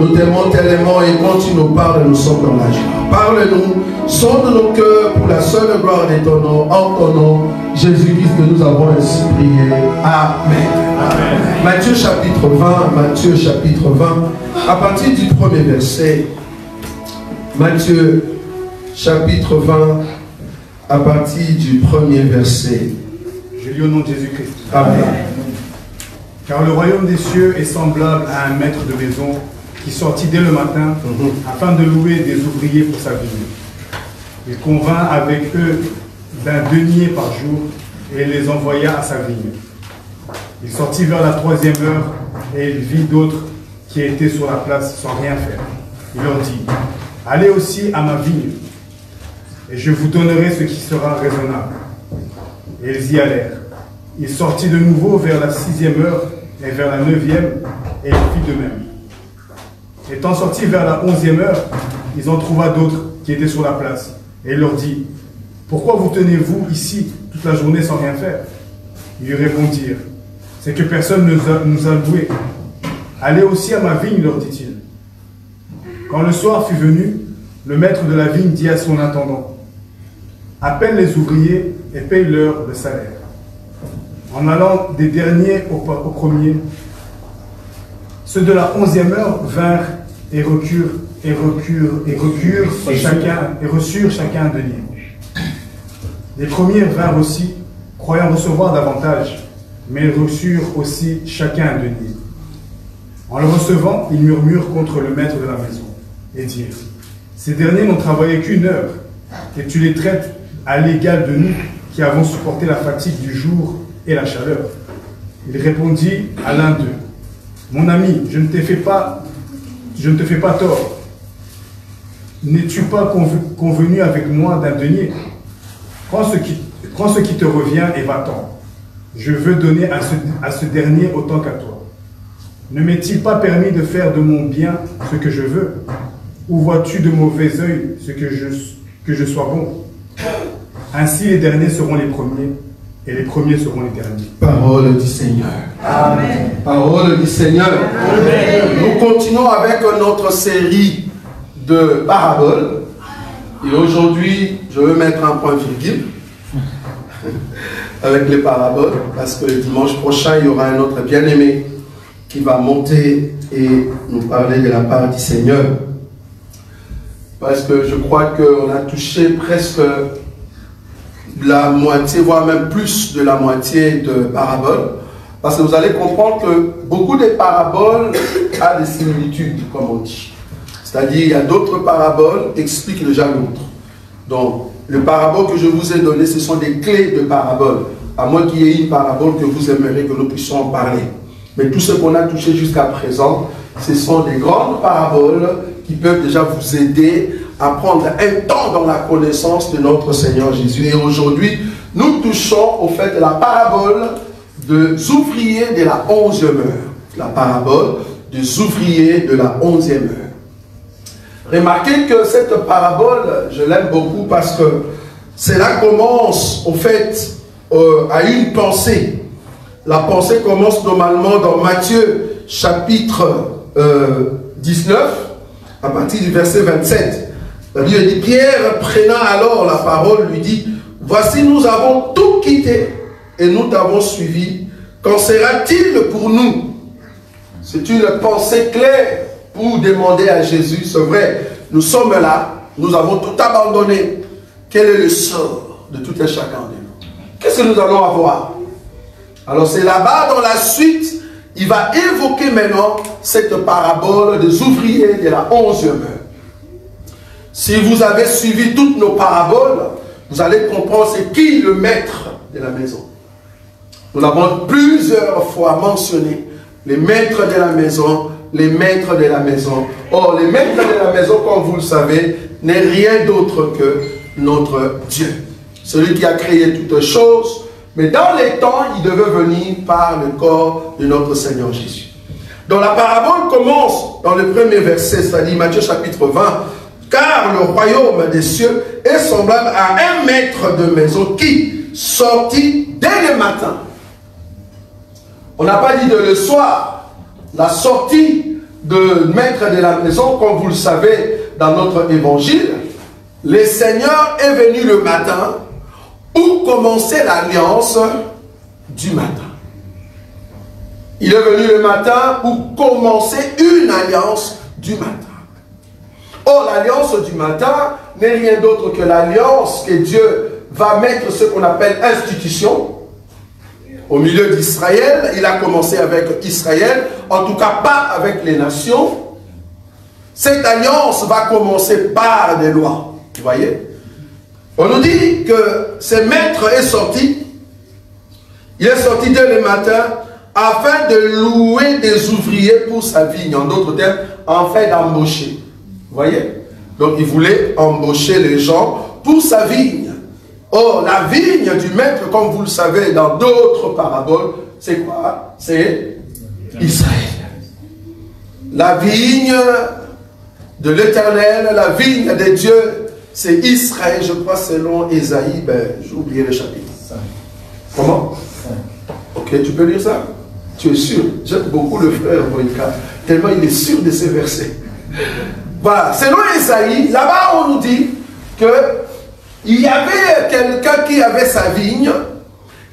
Nous t'aimons tellement et quand tu nous parles, nous sommes dans la joie. Parle-nous, sonde nos cœurs pour la seule gloire de ton nom, en ton nom, Jésus-Christ, que nous avons ainsi prié. Amen. Amen. Matthieu chapitre 20, Matthieu chapitre 20, à partir du premier verset. Matthieu chapitre 20, à partir du premier verset. Je lis au nom de Jésus-Christ. Amen. Car le royaume des cieux est semblable à un maître de maison qui sortit dès le matin afin de louer des ouvriers pour sa vigne. Il convint avec eux d'un denier par jour et les envoya à sa vigne. Il sortit vers la 3e heure et il vit d'autres qui étaient sur la place sans rien faire. Il leur dit, allez aussi à ma vigne et je vous donnerai ce qui sera raisonnable. Et ils y allèrent. Il sortit de nouveau vers la 6e heure et vers la 9e et il fit de même. Étant sortis vers la 11e heure, ils en trouva d'autres qui étaient sur la place. Et il leur dit, pourquoi vous tenez-vous ici toute la journée sans rien faire? Ils lui répondirent, c'est que personne ne nous a loués. Allez aussi à ma vigne, leur dit-il. Quand le soir fut venu, le maître de la vigne dit à son intendant, appelle les ouvriers et paye-leur le salaire. En allant des derniers au premier, ceux de la 11e heure vinrent et reçurent chacun un denier. Les premiers vinrent aussi, croyant recevoir davantage, mais ils reçurent aussi chacun un denier. En le recevant, ils murmurent contre le maître de la maison et dirent, ces derniers n'ont travaillé qu'1 heure, et tu les traites à l'égal de nous qui avons supporté la fatigue du jour et la chaleur. Il répondit à l'un d'eux, mon ami, je ne te fais pas tort. N'es-tu pas convenu avec moi d'un denier? Prends ce qui te revient et va-t'en. Je veux donner à ce dernier autant qu'à toi. Ne m'est-il pas permis de faire de mon bien ce que je veux? Ou vois-tu de mauvais œil ce que je sois bon? Ainsi les derniers seront les premiers, et les premiers seront les derniers. Parole du Seigneur. Amen. Parole du Seigneur. Amen. Nous continuons avec notre série de paraboles. Et aujourd'hui, je veux mettre un point virgule avec les paraboles, parce que le dimanche prochain, il y aura un autre bien-aimé qui va monter et nous parler de la part du Seigneur. Parce que je crois qu'on a touché presque la moitié, voire même plus de la moitié de paraboles. Parce que vous allez comprendre que beaucoup de paraboles ont des similitudes, comme on dit. C'est-à-dire, il y a d'autres paraboles qui expliquent déjà l'autre. Donc, le parabole que je vous ai donné, ce sont des clés de paraboles. À moins qu'il y ait une parabole que vous aimeriez que nous puissions en parler. Mais tout ce qu'on a touché jusqu'à présent, ce sont des grandes paraboles qui peuvent déjà vous aider à prendre un temps dans la connaissance de notre Seigneur Jésus. Et aujourd'hui, nous touchons au fait de la parabole des ouvriers de la 11e heure. La parabole des ouvriers de la 11e heure. Remarquez que cette parabole, je l'aime beaucoup parce que cela commence, au fait, à une pensée. La pensée commence normalement dans Matthieu, chapitre 19, à partir du verset 27. La Bible dit, Pierre, prenant alors la parole, lui dit, voici, nous avons tout quitté et nous t'avons suivi. Qu'en sera-t-il pour nous? C'est une pensée claire pour demander à Jésus, c'est vrai, nous sommes là, nous avons tout abandonné. Quel est le sort de tout et chacun de nous? Qu'est-ce que nous allons avoir? Alors c'est là-bas, dans la suite, il va évoquer maintenant cette parabole des ouvriers de la 11e heure. Si vous avez suivi toutes nos paraboles, vous allez comprendre c'est qui le maître de la maison. Nous l'avons plusieurs fois mentionné. Les maîtres de la maison, les maîtres de la maison. Or, les maîtres de la maison, comme vous le savez, n'est rien d'autre que notre Dieu. Celui qui a créé toutes choses, mais dans les temps, il devait venir par le corps de notre Seigneur Jésus. Donc la parabole commence dans le premier verset, c'est-à-dire Matthieu chapitre 20, car le royaume des cieux est semblable à un maître de maison qui sortit dès le matin. On n'a pas dit de le soir. La sortie de maître de la maison, comme vous le savez dans notre évangile, le Seigneur est venu le matin pour commencer l'alliance du matin. Il est venu le matin pour commencer une alliance du matin. Or, l'alliance du matin n'est rien d'autre que l'alliance que Dieu va mettre ce qu'on appelle institution au milieu d'Israël. Il a commencé avec Israël, en tout cas pas avec les nations. Cette alliance va commencer par des lois. Vous voyez? On nous dit que ce maître est sorti. Il est sorti dès le matin afin de louer des ouvriers pour sa vigne. En d'autres termes, afin d'embaucher. Vous voyez? Donc il voulait embaucher les gens pour sa vigne. Or, la vigne du maître, comme vous le savez dans d'autres paraboles, c'est quoi? C'est Israël. La vigne de l'Éternel, la vigne de Dieu, c'est Israël, je crois, selon Ésaïe, j'ai oublié le chapitre. Comment? Ok, tu peux lire ça? Tu es sûr? J'aime beaucoup le frère Moïka, tellement il est sûr de ces versets. Voilà, selon Ésaïe, là-bas on nous dit que il y avait quelqu'un qui avait sa vigne,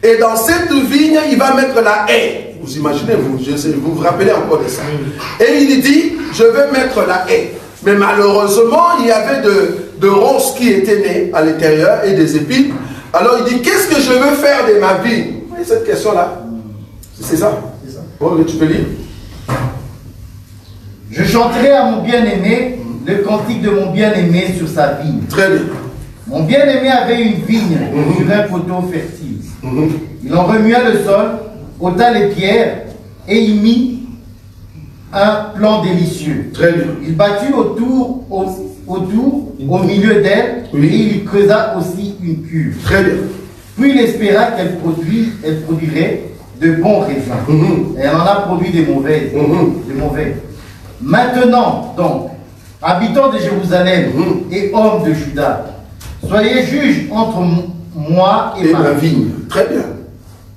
et dans cette vigne, il va mettre la haie. Vous imaginez, vous vous rappelez encore de ça. Et il dit, je vais mettre la haie. Mais malheureusement, il y avait de ronces qui étaient nées à l'intérieur et des épines. Alors il dit, qu'est-ce que je veux faire de ma vigne? Vous voyez cette question-là? C'est ça? Bon, tu peux lire. Je chanterai à mon bien-aimé le cantique de mon bien-aimé sur sa vigne. Très bien. Mon bien-aimé avait une vigne sur un poteau fertile. Il en remua le sol, ôta les pierres et y mit un plan délicieux. Très bien. Il bâtit autour, au milieu d'elle, et il y creusa aussi une cuve. Très bien. Puis il espéra qu'elle produirait de bons raisins. Et elle en a produit des mauvais. Maintenant, donc, habitants de Jérusalem et hommes de Juda, soyez juges entre moi et ma vigne. Très bien.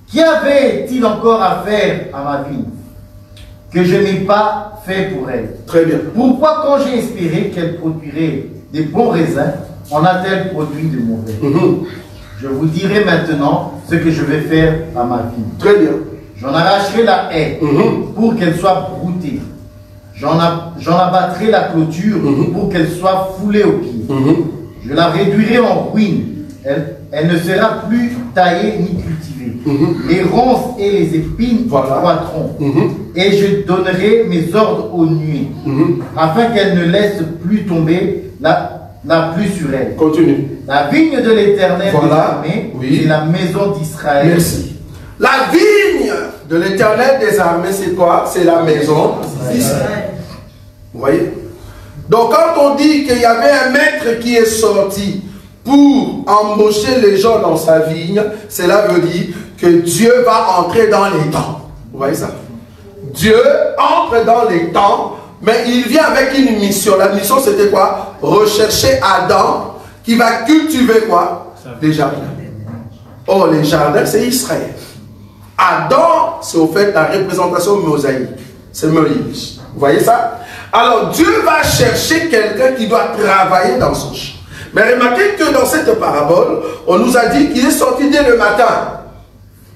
Qui avait-il encore à faire à ma vigne que je n'ai pas fait pour elle? Très bien. Pourquoi, quand j'ai espéré qu'elle produirait des bons raisins, en a-t-elle produit de mauvais? Je vous dirai maintenant ce que je vais faire à ma vigne. Très bien. J'en arracherai la haie pour qu'elle soit broutée. J'en abattrai la clôture pour qu'elle soit foulée aux pieds. Je la réduirai en ruine. Elle ne sera plus taillée ni cultivée. Les ronces et les épines croîtront. Et je donnerai mes ordres aux nuées, afin qu'elle ne laisse plus tomber la pluie sur elle. Continue. La vigne de l'Éternel des armées, c'est la maison d'Israël. Merci. La vigne de l'Éternel des armées, c'est quoi? C'est la maison d'Israël. Vous voyez? Donc quand on dit qu'il y avait un maître qui est sorti pour embaucher les gens dans sa vigne, cela veut dire que Dieu va entrer dans les temps. Vous voyez ça? Dieu entre dans les temps, mais il vient avec une mission. La mission c'était quoi? Rechercher Adam qui va cultiver quoi? Des jardins. Or les jardins c'est Israël. Adam c'est au fait la représentation mosaïque. C'est Moïse. Vous voyez ça? Alors Dieu va chercher quelqu'un qui doit travailler dans son champ. Mais remarquez que dans cette parabole, on nous a dit qu'il est sorti dès le matin.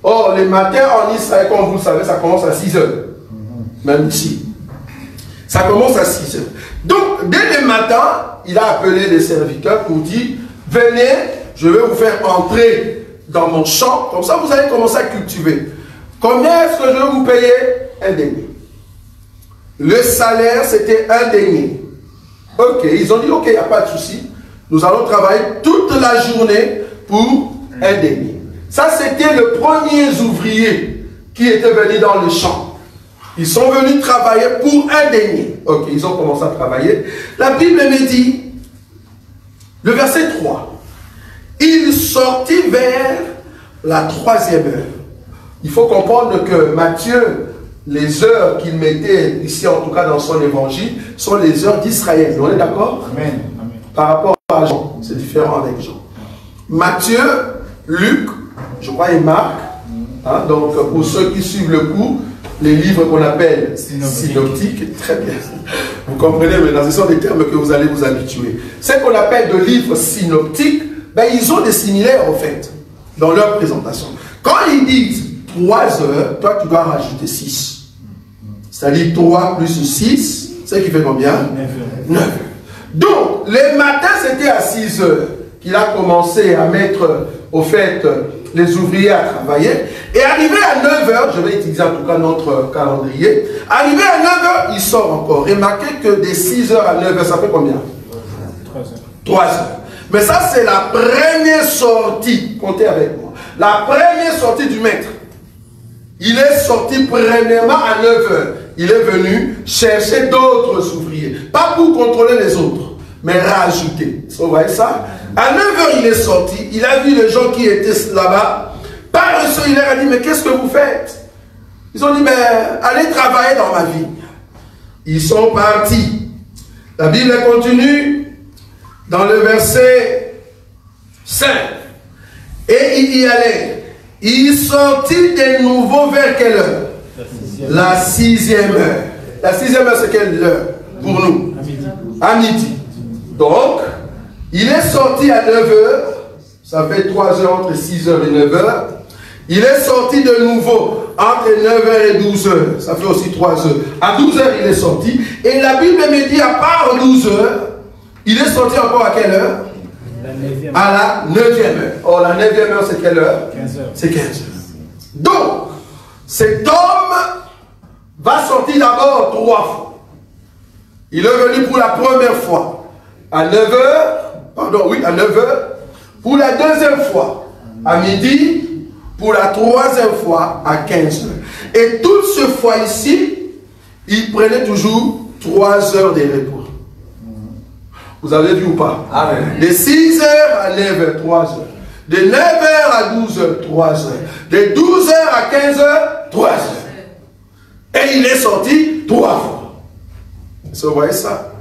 Or, les matins en Israël, comme vous le savez, ça commence à 6 heures. Même ici. Ça commence à 6 heures. Donc, dès le matin, il a appelé les serviteurs pour dire, venez, je vais vous faire entrer dans mon champ. Comme ça, vous allez commencer à cultiver. Combien est-ce que je vais vous payer? Un denier. Le salaire, c'était un denier. Ok, ils ont dit, ok, il n'y a pas de souci. Nous allons travailler toute la journée pour un denier. Ça, c'était le premier ouvrier qui était venu dans le champ. Ils sont venus travailler pour un denier. Ok, ils ont commencé à travailler. La Bible me dit, le verset 3, il sortit vers la 3e heure. Il faut comprendre que Matthieu, les heures qu'il mettait ici, en tout cas dans son évangile, sont les heures d'Israël. On est d'accord? Amen. Par rapport à Jean, c'est différent avec Jean. Matthieu, Luc, je crois, et Marc, hein, donc pour ceux qui suivent le cours, les livres qu'on appelle synoptiques. Très bien. Vous comprenez maintenant, ce sont des termes que vous allez vous habituer. Ce qu'on appelle de livres synoptiques, ben, ils ont des similaires en fait, dans leur présentation. Quand ils disent 3 heures, toi tu dois rajouter 6. C'est-à-dire 3 plus 6, c'est qui fait combien? 9 heures. Donc, les matins c'était à 6 heures qu'il a commencé à mettre au fait les ouvriers à travailler. Et arrivé à 9 heures, je vais utiliser en tout cas notre calendrier, arrivé à 9 heures, il sort encore. Remarquez que de 6 heures à 9 heures, ça fait combien? 3 heures. 3 heures. Mais ça, c'est la première sortie. Comptez avec moi. La première sortie du maître. Il est sorti premièrement à 9 heures. Il est venu chercher d'autres ouvriers. Pas pour contrôler les autres, mais rajouter. Vous voyez ça? À 9 heures, il est sorti. Il a vu les gens qui étaient là-bas. Par le il leur a dit, mais qu'est-ce que vous faites? Ils ont dit, mais allez travailler dans ma vigne. Ils sont partis. La Bible continue dans le verset 5. Et il y allait. Il sortit de nouveau vers quelle heure? La 6e heure. La 6e heure, c'est quelle heure pour nous? À midi. Donc, il est sorti à 9 heures. Ça fait 3 heures entre 6 heures et 9 heures. Il est sorti de nouveau entre 9 heures et 12 heures. Ça fait aussi 3 heures. À 12 heures, il est sorti. Et la Bible me dit, à part 12 heures, il est sorti encore à quelle heure? À la 9e heure. Oh, la 9e heure, c'est quelle heure? 15 heures. C'est 15 heures. Donc, cet homme va sortir d'abord 3 fois. Il est venu pour la première fois à 9 heures. Pardon, oui, à 9 heures. Pour la deuxième fois à midi. Pour la 3e fois à 15 heures. Et toutes ces fois ici, il prenait toujours 3 heures de repos. Vous avez vu ou pas? Amen. De 6 heures à 9 heures, 3 heures. De 9 heures à 12 heures, 3 heures. De 12 heures à 15 heures, 3 heures. Et il est sorti 3 fois. Vous voyez ça?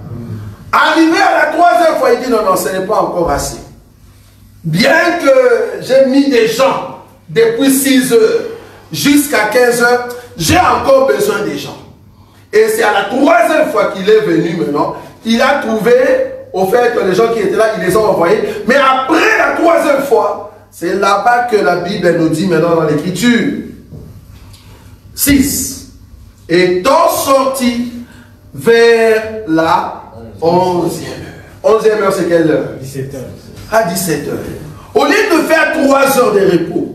Arrivé à la 3e fois, il dit non, non, ce n'est pas encore assez. Bien que j'ai mis des gens depuis 6 heures jusqu'à 15 heures, j'ai encore besoin des gens. Et c'est à la 3e fois qu'il est venu maintenant, il a trouvé, au fait, que les gens qui étaient là, il les a envoyés. Mais après la 3e fois, c'est là-bas que la Bible nous dit maintenant dans l'écriture. 6. Étant sorti vers la 11e heure. 11e heure, c'est quelle heure? 17 heures. À 17 heures. Au lieu de faire 3 heures de repos,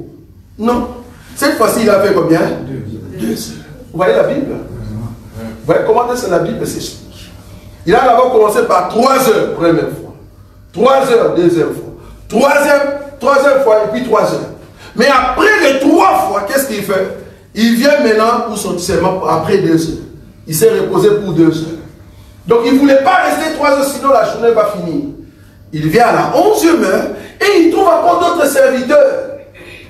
non. Cette fois-ci, il a fait combien? 2 heures. Vous voyez la Bible? Vous voyez comment c'est la Bible s'explique? Il a d'abord commencé par 3 heures, première fois. 3 heures, deuxième fois. Troisième fois, et puis 3 heures. Mais après les 3 fois, qu'est-ce qu'il fait? Il vient maintenant pour son serment après 2 heures. Il s'est reposé pour 2 heures. Donc il ne voulait pas rester 3 heures, sinon la journée va finir. Il vient à la 11e heure et il trouve encore d'autres serviteurs.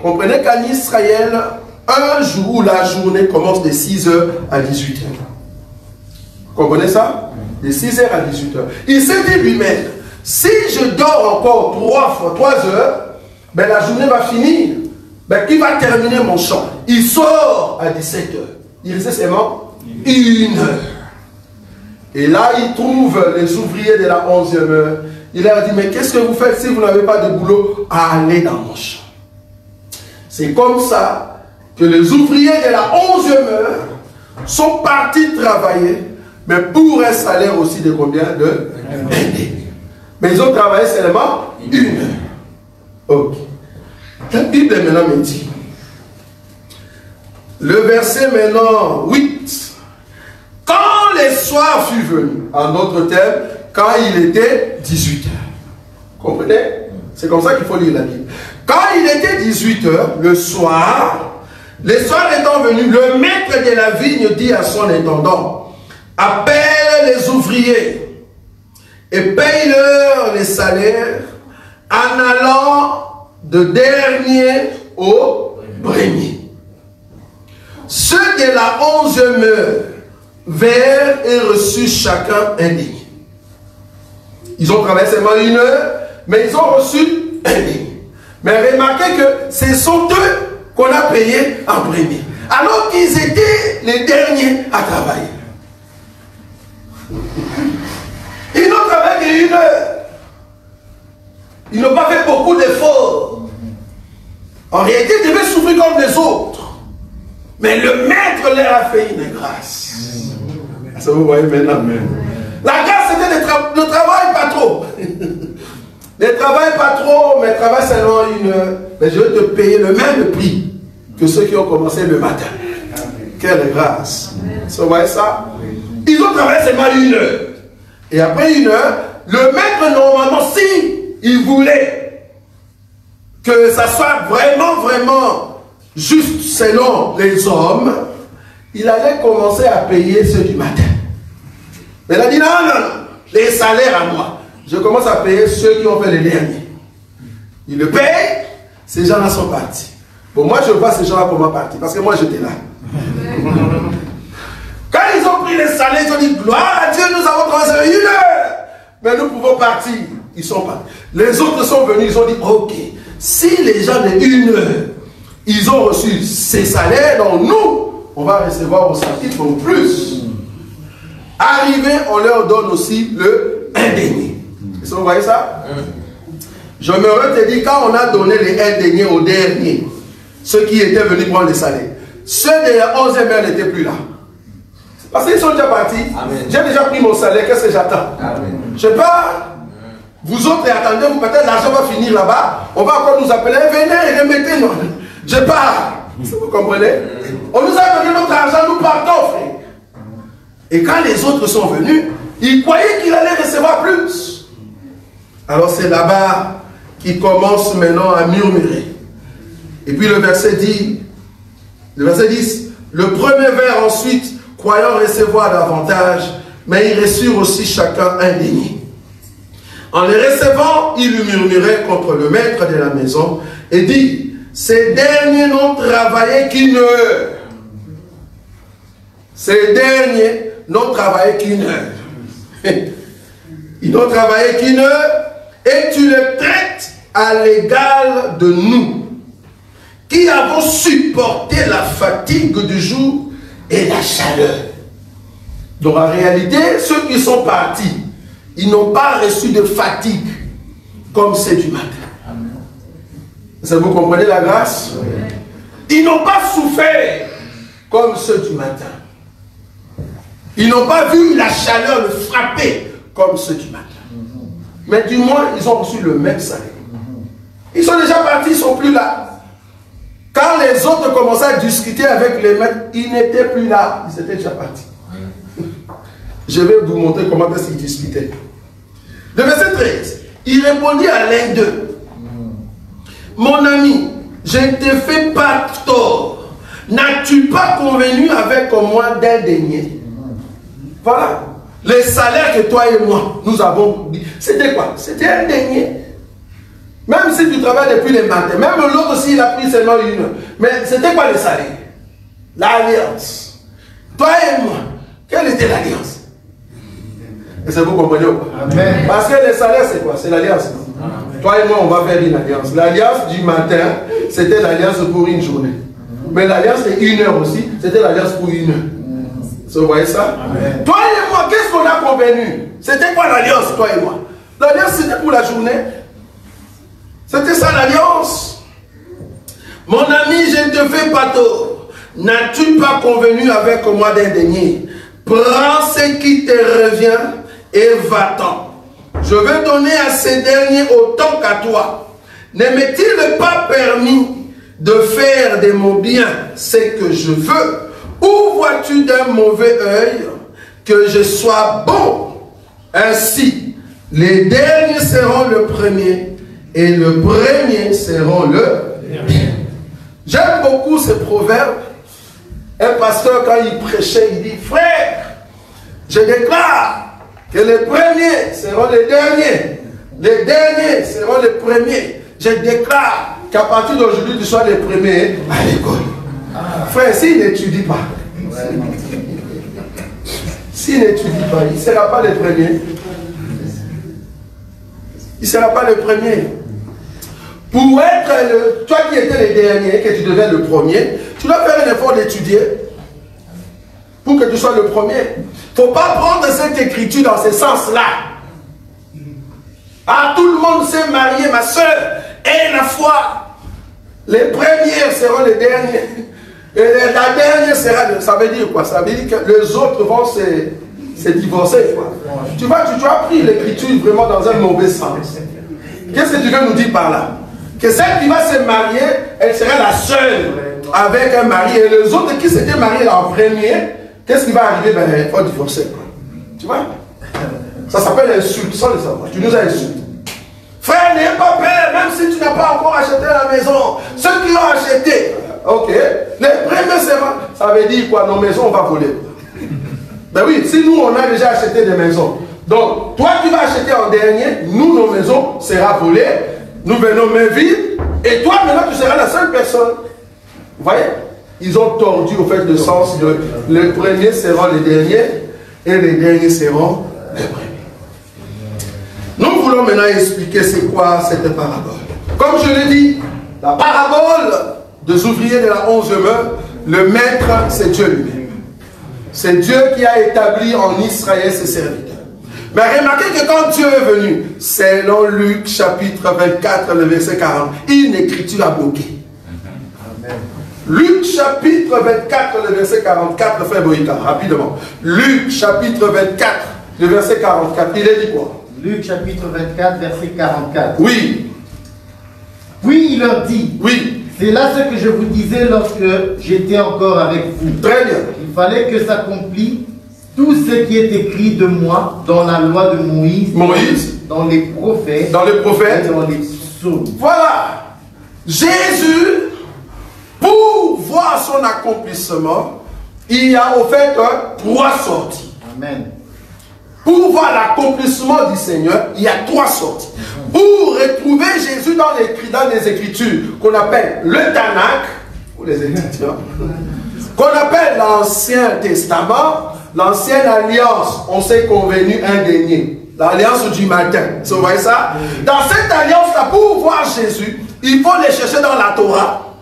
Comprenez qu'en Israël, un jour où la journée commence de 6 heures à 18 heures. Vous comprenez ça? De 6 heures à 18 heures. Il s'est dit lui-même, si je dors encore 3 heures, ben la journée va finir. Ben qui va terminer mon chant? Il sort à 17 heures. Il restait seulement 1 heure. Et là, il trouve les ouvriers de la 11e heure. Il leur dit, mais qu'est-ce que vous faites si vous n'avez pas de boulot? Allez dans mon champ. C'est comme ça que les ouvriers de la 11e heure sont partis travailler, mais pour un salaire aussi de combien? De 1 demi. Mais ils ont travaillé seulement 1 heure. Ok. La Bible maintenant me dit, le verset maintenant 8, quand le soir fut venu, en d'autres termes, quand il était 18 heures. Comprenez? C'est comme ça qu'il faut lire la Bible. Quand il était 18 heures, le soir étant venu, le maître de la vigne dit à son intendant, appelle les ouvriers et paye-leur les salaires en allant de dernier au premier. Ceux de la 11e heure vinrent et reçurent chacun 1 denier. Ils ont travaillé seulement 1 heure, mais ils ont reçu 1 denier. Mais remarquez que ce sont eux qu'on a payés en premier. alors qu'ils étaient les derniers à travailler. Ils n'ont travaillé qu'1 heure. Ils n'ont pas fait beaucoup d'efforts. En réalité, ils devaient souffrir comme les autres. Mais le maître leur a fait une grâce. Ça vous voyez maintenant. La grâce, c'était ne travaille pas trop. Ne travaille pas trop, mais travaille seulement 1 heure. Mais je vais te payer le même prix que ceux qui ont commencé le matin. Quelle grâce. Vous voyez ça? Ils ont travaillé seulement 1 heure. Et après 1 heure, le maître, normalement, si il voulait que ça soit vraiment juste selon les hommes, il allait commencer à payer ceux du matin. Mais il a dit non, les salaires à moi. Je commence à payer ceux qui ont fait les derniers. Il le paye, ces gens-là sont partis. Bon, moi je vois ces gens-là comment partir, parce que moi j'étais là. Quand ils ont pris les salaires, ils ont dit gloire à Dieu, nous avons commencé 1 heure, mais nous pouvons partir. Ils sont partis. Les autres sont venus, ils ont dit ok, si les gens de 1 heure, ils ont reçu ces salaires, donc nous, on va recevoir au centime pour plus. Arrivé, on leur donne aussi le 1 denier. Vous voyez ça? Je me te dire, quand on a donné les 1 denier aux derniers, ceux qui étaient venus prendre les salaires, ceux de la 11e heure n'étaient plus là. Parce qu'ils sont déjà partis. J'ai déjà pris mon salaire, qu'est-ce que j'attends? Je pars. Vous autres attendez, vous peut-être l'argent va finir là-bas. On va encore nous appeler, venez, remettez-nous. Je pars. Vous comprenez? On nous a donné notre argent, nous partons, frère. Et quand les autres sont venus, ils croyaient qu'il allait recevoir plus. Alors c'est là-bas qu'il commence maintenant à murmurer. Et puis le verset 10, le premier vers ensuite, croyant recevoir davantage, mais ils reçurent aussi chacun 1 denier. En les recevant, ils lui murmuraient contre le maître de la maison et dit, ces derniers n'ont travaillé qu'1 heure. Ces derniers n'ont travaillé qu'1 heure. Ils n'ont travaillé qu'1 heure et tu les traites à l'égal de nous, qui avons supporté la fatigue du jour et la chaleur. Donc en réalité, ceux qui sont partis, ils n'ont pas reçu de fatigue comme c'est du matin. Ça, vous comprenez la grâce? Ils n'ont pas souffert comme ceux du matin. Ils n'ont pas vu la chaleur le frapper comme ceux du matin. Mais du moins, ils ont reçu le même salaire. Ils sont déjà partis, ils ne sont plus là. Quand les autres commençaient à discuter avec les maîtres, ils n'étaient plus là. Ils étaient déjà partis. Je vais vous montrer comment est-ce qu'ils discutaient. Le verset 13. Il répondit à l'un d'eux. Mon ami, je ne te fais pas tort. N'as-tu pas convenu avec moi d'un denier? Voilà. Les salaires que toi et moi, nous avons dit. C'était quoi? C'était 1 denier. Même si tu travailles depuis les matins, même l'autre aussi, il a pris seulement 1 heure. Mais c'était quoi le salaire? L'alliance. Toi et moi, quelle était l'alliance? Et ça vous comprenez ou pas? Amen. Parce que le salaire, c'est quoi? C'est l'alliance. Toi et moi, on va faire une alliance. L'alliance du matin, c'était l'alliance pour une journée. Mais l'alliance de 1 heure aussi, c'était l'alliance pour 1 heure. Vous voyez ça? Amen. Toi et moi, qu'est-ce qu'on a convenu? C'était quoi l'alliance, toi et moi? L'alliance, c'était pour la journée. C'était ça l'alliance. Mon ami, je ne te fais pas tort. N'as-tu pas convenu avec moi d'un denier? Prends ce qui te revient et va-t'en. Je vais donner à ces derniers autant qu'à toi. Ne m'est-il pas permis de faire de mon bien ce que je veux? Ou vois-tu d'un mauvais œil que je sois bon? Ainsi, les derniers seront le premier et le premier seront le dernier. J'aime beaucoup ce proverbe. Un pasteur, quand il prêchait, il dit, frère, je déclare que les premiers seront les derniers. Les derniers seront les premiers. Je déclare qu'à partir d'aujourd'hui, tu sois les premiers à l'école. Frère, s'il n'étudie pas, s'il n'étudie pas, il ne sera pas le premier. Il ne sera pas le premier. Pour être toi qui étais le dernier, que tu deviens le premier, tu dois faire un un effort d'étudier pour que tu sois le premier. Il ne faut pas prendre cette écriture dans ce sens-là. Ah, tout le monde s'est marié, ma soeur, et la foi. Les premiers seront les derniers. Et la dernière sera... Ça veut dire quoi? Ça veut dire que les autres vont se divorcer. Quoi. Tu vois, tu as pris l'écriture vraiment dans un mauvais sens. Qu'est-ce que tu veux nous dire par là? Que celle qui va se marier, elle sera la seule avec un mari. Et les autres qui s'étaient mariés là en premier, qu'est-ce qui va arriver? Ben, il faut divorcer. Quoi. Tu vois? Ça s'appelle l'insulte, sans le savoir. Tu nous as insulté. Frère, n'ayez pas peur, même si tu n'as pas encore acheté la maison. Ceux qui l'ont acheté, ok. Les premiers seront, ça veut dire quoi? Nos maisons, on va voler. Ben oui, si nous, on a déjà acheté des maisons. Donc, toi, tu vas acheter en dernier, nous, nos maisons seront volées. Nous venons main vide. Et toi, maintenant, tu seras la seule personne. Vous voyez? Ils ont tordu, au fait, le sens de les premiers seront les derniers et les derniers seront les premiers. Nous voulons maintenant expliquer c'est quoi cette parabole. Comme je l'ai dit, la parabole des ouvriers de la 11e heure, le maître, c'est Dieu lui-même. C'est Dieu qui a établi en Israël ses serviteurs. Mais remarquez que quand Dieu est venu, selon Luc chapitre 24, le verset 40, une écriture a bloqué. Amen. Luc chapitre 24, le verset 44, frère Boïka, rapidement. Luc chapitre 24, le verset 44, il est dit quoi? Luc chapitre 24, verset 44. Oui. Puis il leur dit, oui. C'est là ce que je vous disais lorsque j'étais encore avec vous. Très bien. Il fallait que s'accomplisse tout ce qui est écrit de moi dans la loi de Moïse, dans les prophètes, et dans les psaumes. Voilà. Jésus, pour voir son accomplissement, il y a au fait 3 sorties. Amen. Pour voir l'accomplissement du Seigneur, il y a 3 sorties. Pour retrouver Jésus dans les Écritures, qu'on appelle le Tanakh, ou les Écritures, qu'on appelle l'Ancien Testament, l'Ancienne Alliance, on s'est convenu un dernier. L'Alliance du matin. Vous voyez ça? Dans cette alliance-là, pour voir Jésus, il faut les chercher dans la Torah,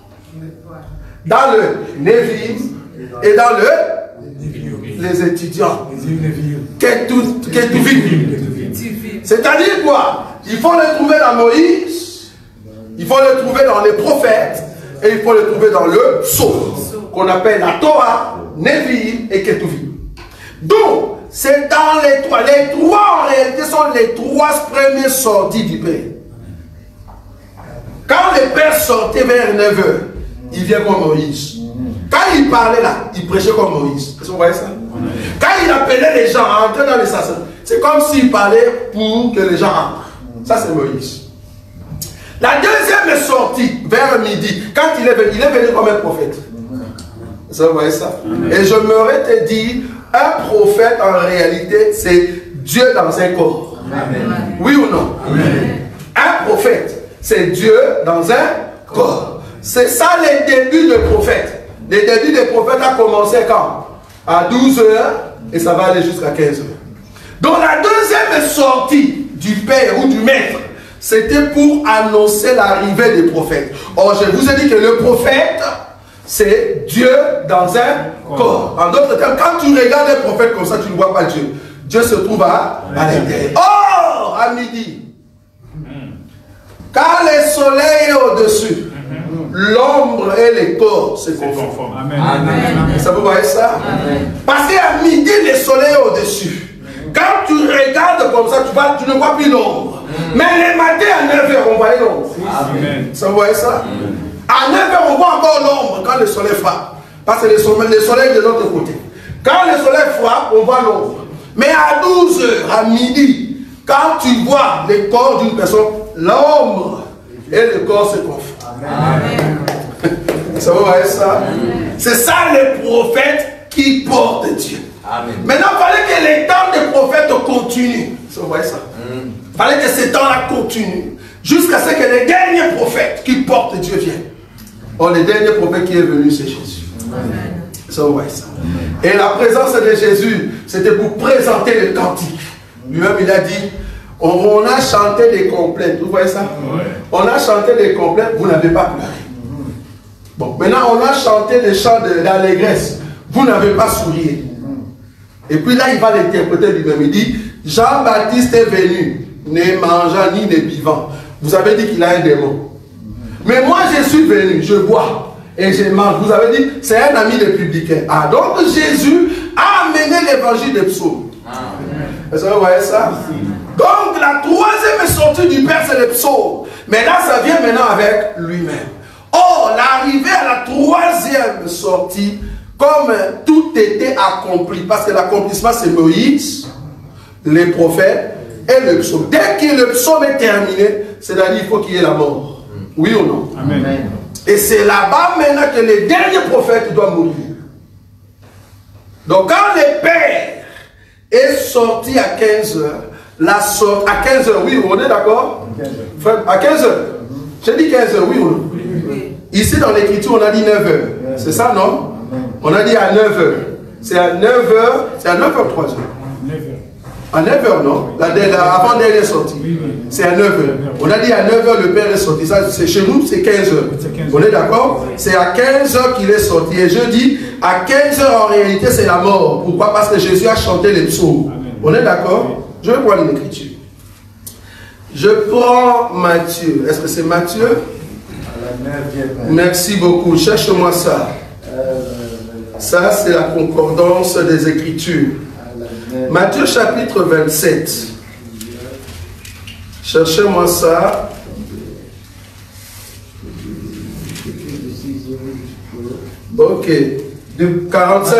dans le Névim et dans les étudiants. C'est-à-dire quoi? Il faut les trouver dans Moïse, il faut les trouver dans les prophètes, et il faut les trouver dans le psaume, qu'on appelle la Torah, Névim et Ketuvim. Donc, c'est dans les 3. Les 3 en réalité sont les 3 premières sorties du Père. Quand le Père sortait vers 9h, il vient comme Moïse. Quand il parlait là, il prêchait comme Moïse. Vous voyez ça? Quand il appelait les gens à entrer dans les sacrements, c'est comme s'il parlait pour que les gens entrent. Ça, c'est Moïse. La deuxième sortie, vers midi, quand il est venu comme un prophète. Vous voyez ça? Et je m'aurais te dit, un prophète, en réalité, c'est Dieu dans un corps. Amen. Oui ou non? Amen. Un prophète, c'est Dieu dans un corps. C'est ça les débuts des prophètes. Les débuts des prophètes ont commencé quand? À 12h et ça va aller jusqu'à 15h. Donc la deuxième sortie du Père ou du Maître, c'était pour annoncer l'arrivée des prophètes. Or, je vous ai dit que le prophète, c'est Dieu dans un corps. En d'autres termes, quand tu regardes les prophètes comme ça, tu ne vois pas Dieu. Dieu se trouve à l'intérieur. Or, à midi, quand le soleil est au-dessus, l'ombre et le corps se confondent. Amen. Amen. Ça vous voyez ça? Amen. Parce qu'à midi, le soleil est au-dessus. Quand tu regardes comme ça, tu ne vois plus l'ombre. Mais le matin à 9h, on voit l'ombre. Ça vous voyez ça? Amen. À 9h, on voit encore l'ombre quand le soleil frappe. Parce que le soleil est de l'autre côté. Quand le soleil frappe, on voit l'ombre. Mais à 12h, à midi, quand tu vois le corps d'une personne, l'ombre et le corps se confondent. Amen. Ça vous voyez ça? C'est ça les prophètes qui portent Dieu. Amen. Maintenant, il fallait que les temps des prophètes continuent. Vous voyez ça? Il fallait que ces temps-là continuent. Jusqu'à ce que les derniers prophètes qui portent Dieu viennent. Or, le dernier prophète qui est venu, c'est Jésus. Amen. Ça, vous voyez ça? Et la présence de Jésus, c'était pour présenter le cantique. Lui-même, il a dit, on a chanté des complètes. Vous voyez ça? Ouais. On a chanté des complètes, vous n'avez pas pleuré. Bon, maintenant on a chanté les chants d'allégresse. Vous n'avez pas souri. Et puis là, il va l'interpréter lui-même. Il dit, Jean-Baptiste est venu, ne mangeant ni ne buvant. Vous avez dit qu'il a un démon. Mais moi, je suis venu, je bois et je mange. Vous avez dit, c'est un ami des publicains. Ah, donc Jésus a amené l'évangile des psaumes. Est-ce que vous voyez ça? Donc la troisième sortie du Père, c'est les psaumes. Mais là, ça vient maintenant avec lui-même. Or, l'arrivée à la troisième sortie, comme tout était accompli, parce que l'accomplissement c'est Moïse, les prophètes et le psaume. Dès que le psaume est terminé, c'est-à-dire qu'il faut qu'il y ait la mort. Oui ou non? Amen. Et c'est là-bas maintenant que les derniers prophètes doivent mourir. Donc quand le Père est sorti à 15h, à 15h, oui, on est d'accord? À 15h. J'ai dit 15h, oui ou non? Ici dans l'écriture, on a dit 9h. C'est ça, non? On a dit à 9h. C'est à 9h, c'est à 9h, 3h. À 9h, non? Avant-dernière sortie. C'est à 9h. On a dit à 9h, le Père est sorti. Ça, chez nous, c'est 15h. On est d'accord? C'est à 15h qu'il est sorti. Et je dis, à 15h, en réalité, c'est la mort. Pourquoi? Parce que Jésus a chanté les psaumes. On est d'accord? Je vais prendre une écriture. Je prends Matthieu. Est-ce que c'est Matthieu? Merci beaucoup. Cherche-moi ça. Ça, c'est la concordance des Écritures. Matthieu chapitre 27. Cherchez-moi ça. Ok. De 45.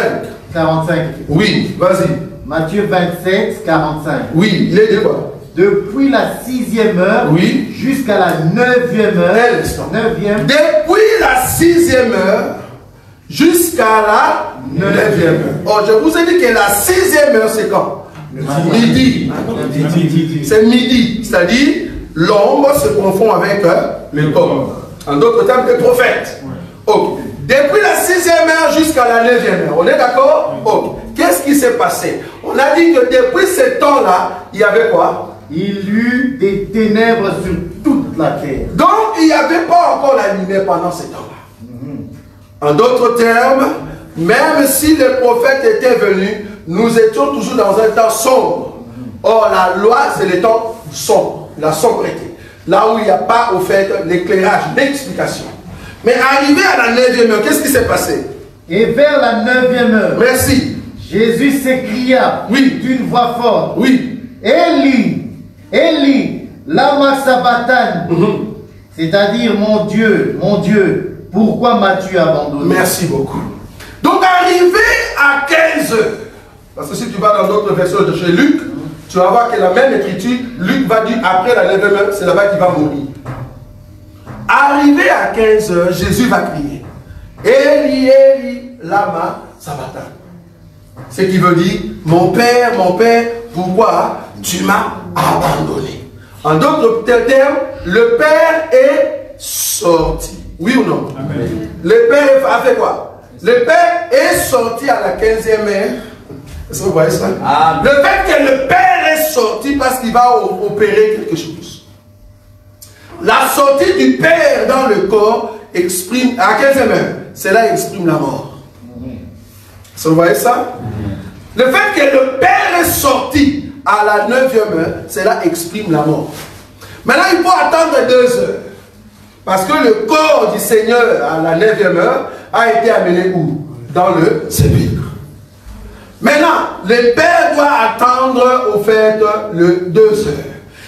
45. Oui, vas-y. Matthieu 27, 45. Oui, il est de quoi? Depuis la 6e heure, oui, jusqu'à la 9e heure. Depuis la 6e heure jusqu'à la 9e heure. Oh, je vous ai dit que la 6e heure, c'est quand? Midi. C'est midi. C'est-à-dire, l'ombre se confond avec le corps. En d'autres termes, les prophètes. Okay. Depuis la 6e heure jusqu'à la 9e heure. On est d'accord? Okay. Qu'est-ce qui s'est passé? On a dit que depuis ce temps-là, il y avait quoi? Il y eut des ténèbres sur toute la terre. Donc, il n'y avait pas encore la lumière pendant ce temps-là. En d'autres termes, même si les prophètes étaient venus, nous étions toujours dans un temps sombre. Or, la loi, c'est le temps sombre, la sombreté. Là où il n'y a pas, au fait, l'éclairage, l'explication. Mais arrivé à la 9e heure, qu'est-ce qui s'est passé? Et vers la 9e heure, merci, Jésus s'écria d'une voix forte. Oui. Élie, Élie, lama sabachthani. C'est-à-dire, mon Dieu, pourquoi m'as-tu abandonné? Merci beaucoup. Donc, arrivé à 15 heures, parce que si tu vas dans d'autres versions de chez Luc, tu vas voir que la même écriture, Luc va dire après la 9e heure, c'est là-bas qu'il va mourir. Arrivé à 15 heures, Jésus va crier. Élie, Élie, lama sabachthani. Ce qui veut dire, mon Père, pourquoi tu m'as abandonné? En d'autres termes, le Père est sorti. Oui ou non? Amen. Le Père a fait quoi? Le Père est sorti à la 15e heure. Est-ce que vous voyez ça? Amen. Le fait que le Père est sorti parce qu'il va opérer quelque chose. La sortie du Père dans le corps exprime, à 15e heure, cela exprime la mort. Est-ce que vous voyez ça? Le fait que le Père est sorti à la 9e heure, cela exprime la mort. Maintenant, il faut attendre 2 heures. Parce que le corps du Seigneur à la 9e heure a été amené où? Dans le sépulcre. Maintenant, le Père doit attendre au fait le 2 heures.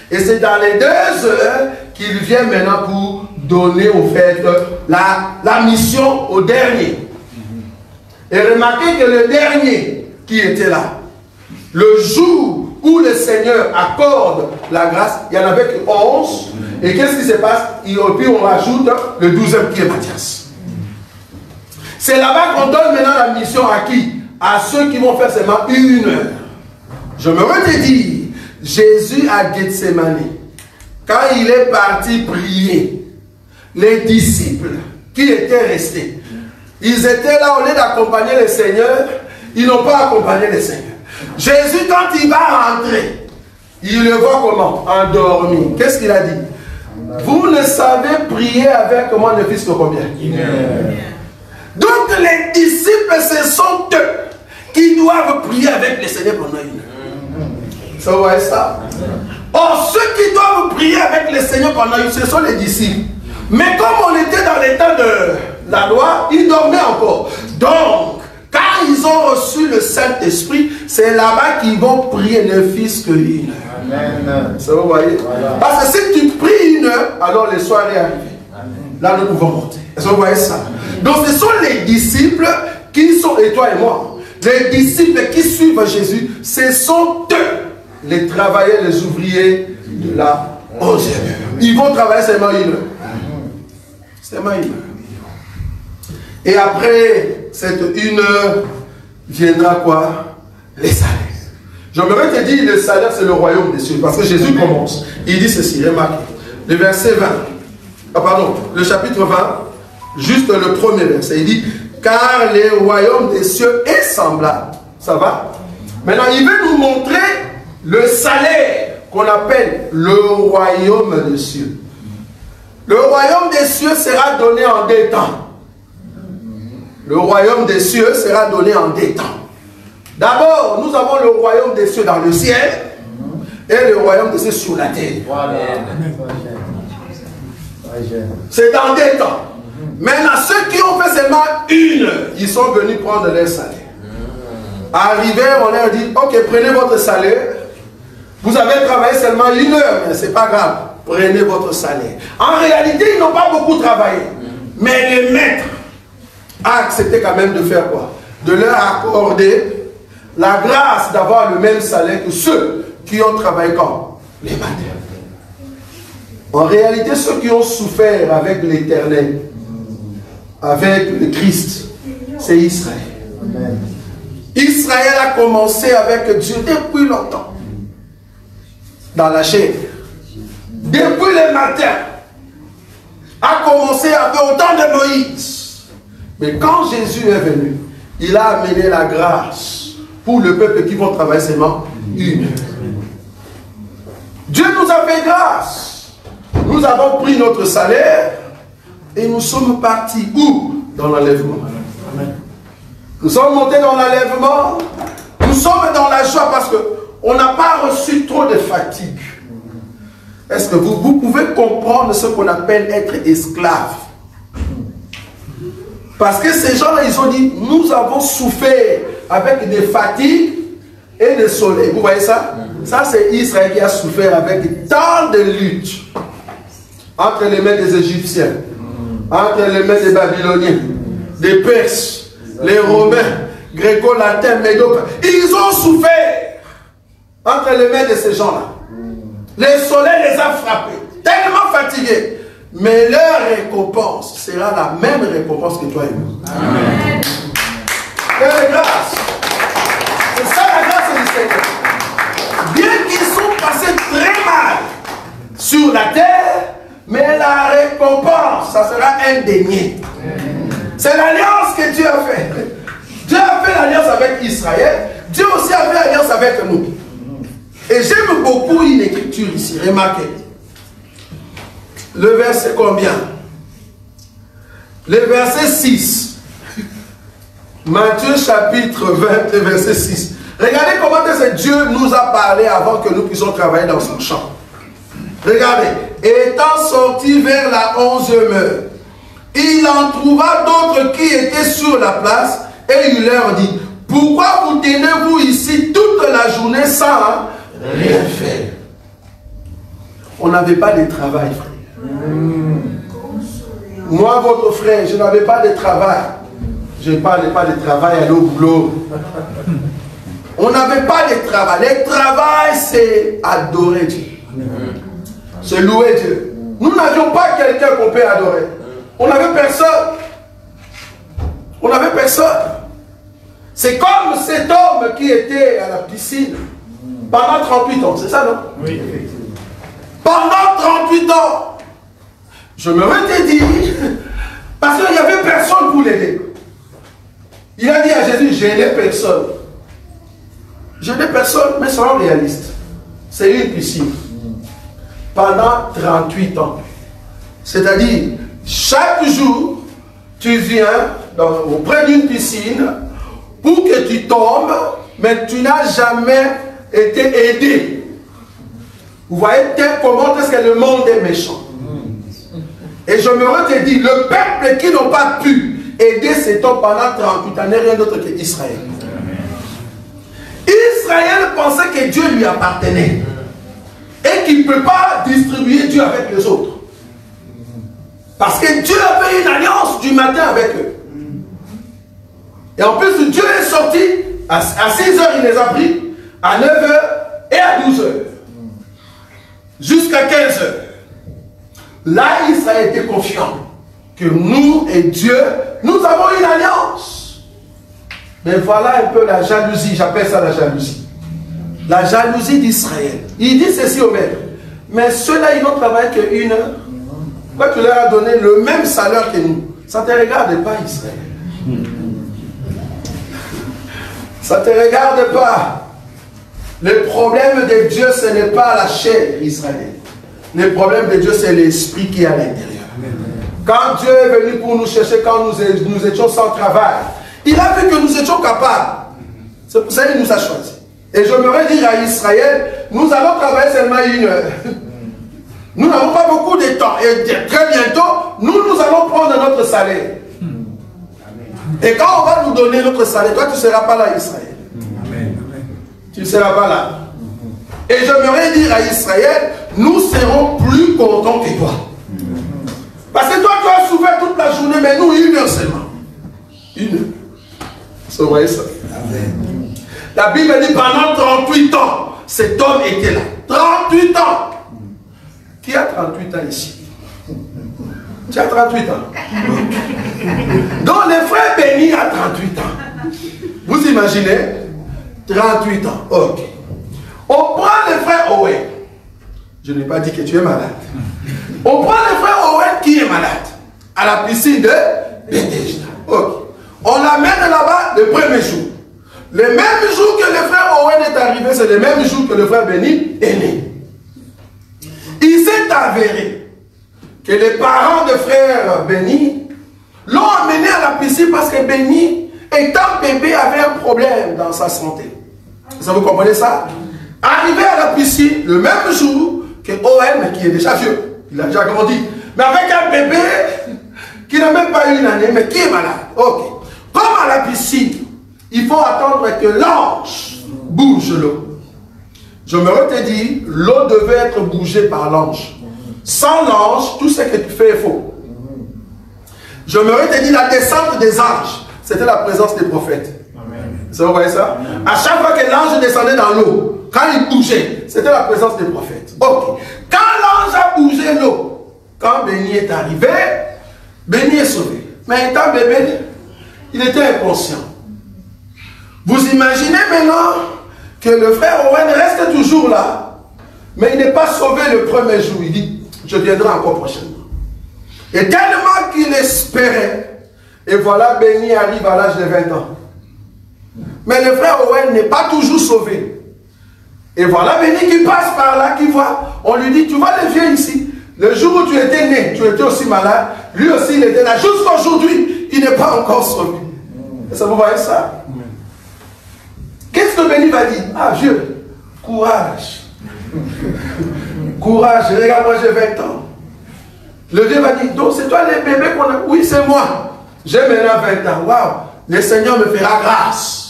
Et c'est dans les 2 heures qu'il vient maintenant pour donner au fait la mission au dernier. Et remarquez que le dernier qui était là, le jour où le Seigneur accorde la grâce, il n'y en avait que 11. Et qu'est-ce qui se passe? Et puis on rajoute le 12e qui est Matthias. C'est là-bas qu'on donne maintenant la mission à qui? À ceux qui vont faire seulement 1 heure. Je me redis, Jésus à Gethsemane, quand il est parti prier, les disciples qui étaient restés, ils étaient là au lieu d'accompagner le Seigneur, ils n'ont pas accompagné le Seigneur. Jésus, quand il va rentrer, il le voit comment? Endormi. Qu'est-ce qu'il a dit? Vous ne savez prier avec moi ne fils que combien? Donc les disciples, ce sont eux qui doivent prier avec le Seigneur pendant 1 heure. Ça, vous voyez ça? Or, ceux qui doivent prier avec le Seigneur pendant 1 heure, ce sont les disciples. Mais comme on était dans les temps de la loi, ils dormaient encore. Donc, quand ils ont reçu le Saint-Esprit, c'est là-bas qu'ils vont prier ne fils que 1 heure. Amen. Ça, vous voyez? Voilà. Parce que si tu pries 1 heure, alors les soirées arrivent. Là, nous pouvons monter. Est-ce que vous voyez ça? Donc, ce sont les disciples qui sont, et toi et moi, les disciples qui suivent Jésus, ce sont eux, les travailleurs, les ouvriers de la 11e heure. Ils vont travailler seulement 1 heure. Seulement 1 heure. Et après cette 1 heure, viendra quoi? Les salaires. J'aimerais te dire, le salaire, c'est le royaume des cieux. Parce que Jésus commence. Il dit ceci, remarquez. Le verset 20. Ah pardon, le chapitre 20, juste le premier verset. Il dit, car le royaume des cieux est semblable. Ça va? Maintenant, il veut nous montrer le salaire qu'on appelle le royaume des cieux. Le royaume des cieux sera donné en 2 temps. Le royaume des cieux sera donné en 2 temps. D'abord, nous avons le royaume des cieux dans le ciel et le royaume des cieux sur la terre. C'est dans 2 temps. Maintenant, ceux qui ont fait seulement 1 heure, ils sont venus prendre leur salaire. Arrivé, on leur dit, ok, prenez votre salaire. Vous avez travaillé seulement 1 heure, mais ce n'est pas grave. Prenez votre salaire. En réalité, ils n'ont pas beaucoup travaillé. Mais le maître a accepté quand même de faire quoi? De leur accorder la grâce d'avoir le même salaire que ceux qui ont travaillé comme les matins. En réalité, ceux qui ont souffert avec l'Éternel, avec le Christ, c'est Israël. Amen. Israël a commencé avec Dieu depuis longtemps. Dans la chair. Depuis le matin. A commencé avec autant de Moïse. Mais quand Jésus est venu, il a amené la grâce pour le peuple qui vont travailler seulement 1 heure. Dieu nous a fait grâce. Nous avons pris notre salaire et nous sommes partis où? Dans l'enlèvement. Nous sommes montés dans l'enlèvement. Nous sommes dans la joie parce qu'on n'a pas reçu trop de fatigue. Est-ce que vous pouvez comprendre ce qu'on appelle être esclave? Parce que ces gens-là, ils ont dit, nous avons souffert avec des fatigues et des soleils. Vous voyez ça? Ça, c'est Israël qui a souffert avec tant de luttes. Entre les mains des Égyptiens, entre les mains des Babyloniens, des Perses, les Romains, Gréco-Latins, Médo. Ils ont souffert entre les mains de ces gens-là. Le soleil les a frappés, tellement fatigués. Mais leur récompense sera la même récompense que toi et moi. Amen. Quelle grâce! C'est ça la grâce du Seigneur. Bien qu'ils sont passés très mal sur la terre, mais la récompense, ça sera indénié. C'est l'alliance que Dieu a fait. Dieu a fait l'alliance avec Israël. Dieu aussi a fait l'alliance avec nous. Et j'aime beaucoup une écriture ici. Remarquez. Le verset combien? Le verset 6. Matthieu chapitre 20, verset 6. Regardez comment Dieu nous a parlé avant que nous puissions travailler dans son champ. Regardez. Étant sorti vers la 11e heure, il en trouva d'autres qui étaient sur la place et il leur dit, pourquoi vous tenez-vous ici toute la journée sans rien faire? On n'avait pas de travail, frère. Moi, votre frère, je n'avais pas de travail. Je ne parlais pas de travail, aller au boulot. On n'avait pas de travail. Le travail, c'est adorer Dieu. C'est louer Dieu. Nous n'avions pas quelqu'un qu'on peut adorer. On n'avait personne. On n'avait personne. C'est comme cet homme qui était à la piscine pendant 38 ans. C'est ça, non? Oui. Pendant 38 ans. Je me suis dit, parce qu'il n'y avait personne pour l'aider. Il a dit à Jésus, je n'ai personne. Je n'ai personne, mais soyons réalistes. C'est une piscine. Pendant 38 ans. C'est-à-dire, chaque jour, tu viens auprès d'une piscine pour que tu tombes, mais tu n'as jamais été aidé. Vous voyez comment est-ce que le monde est méchant. Et je me te dire, le peuple qui n'a pas pu aider cet homme pendant 38 ans n'est rien d'autre qu'Israël. Israël pensait que Dieu lui appartenait et qu'il ne peut pas distribuer Dieu avec les autres. Parce que Dieu avait une alliance du matin avec eux. Et en plus, Dieu est sorti, à 6 heures il les a pris, à 9 heures et à 12 heures. Jusqu'à 15 heures. Là, Israël était confiant que nous et Dieu, nous avons une alliance. Mais voilà un peu la jalousie, j'appelle ça la jalousie. La jalousie d'Israël. Il dit ceci au maître. Mais ceux-là, ils n'ont travaillé qu'une heure. Pourquoi tu leur as donné le même salaire que nous? Ça ne te regarde pas, Israël. Ça ne te regarde pas. Le problème de Dieu, ce n'est pas la chair, Israël. Le problème de Dieu, c'est l'esprit qui est à l'intérieur. Quand Dieu est venu pour nous chercher, quand nous étions sans travail, il a vu que nous étions capables. C'est pour ça qu'il nous a choisis. Et j'aimerais dire à Israël, nous allons travailler seulement une heure. Nous n'avons pas beaucoup de temps. Et très bientôt, nous allons prendre notre salaire. Et quand on va nous donner notre salaire, toi tu ne seras pas là, Israël. Tu ne seras pas là. Et j'aimerais dire à Israël, nous serons plus contents que toi. Parce que toi, tu as souffert toute la journée, mais nous, une heure seulement. Une heure. Vous voyez ça? La Bible dit pendant 38 ans, cet homme était là. 38 ans. Qui a 38 ans ici? Tu as 38 ans. Donc le frère Béni a 38 ans. Vous imaginez? 38 ans. Ok. On prend le frère Owen. Je n'ai pas dit que tu es malade. On prend le frère Owen qui est malade. À la piscine de Bethesda. Ok. On l'amène là-bas le premier jour. Le même jour que le frère Owen est arrivé, c'est le même jour que le frère Béni est né. Il s'est avéré que les parents de frère Béni l'ont amené à la piscine parce que Béni, étant bébé, avait un problème dans sa santé. Ça, vous comprenez ça? Arrivé à la piscine le même jour que OM, qui est déjà vieux, il a déjà grandi, mais avec un bébé qui n'a même pas eu une année, mais qui est malade. Ok. Comme à la piscine, il faut attendre que l'ange bouge l'eau. Je me te dire, l'eau devait être bougée par l'ange. Sans l'ange, tout ce que tu fais est faux. Je me te dire, la descente des anges, c'était la présence des prophètes. Vous voyez ça? À chaque fois que l'ange descendait dans l'eau, quand il bougeait, c'était la présence des prophètes. Ok. Quand l'ange a bougé l'eau, quand Béni est arrivé, Béni est sauvé. Mais étant bébé, il était inconscient. Vous imaginez maintenant que le frère Owen reste toujours là, mais il n'est pas sauvé le premier jour. Il dit, je viendrai encore prochainement. Et tellement qu'il espérait, et voilà, Béni arrive à l'âge de 20 ans. Mais le frère Owen n'est pas toujours sauvé. Et voilà Béni qui passe par là, qui voit. On lui dit, tu vois le vieux ici. Le jour où tu étais né, tu étais aussi malade. Lui aussi, il était là. Jusqu'aujourd'hui, il n'est pas encore sauvé. Et ça, vous voyez ça? Qu'est-ce que Béni va dire? Ah, vieux, courage. Courage, regarde, moi j'ai 20 ans. Le vieux va dire, donc c'est toi les bébés qu'on a? Oui, c'est moi. J'ai maintenant 20 ans. Waouh, le Seigneur me fera grâce.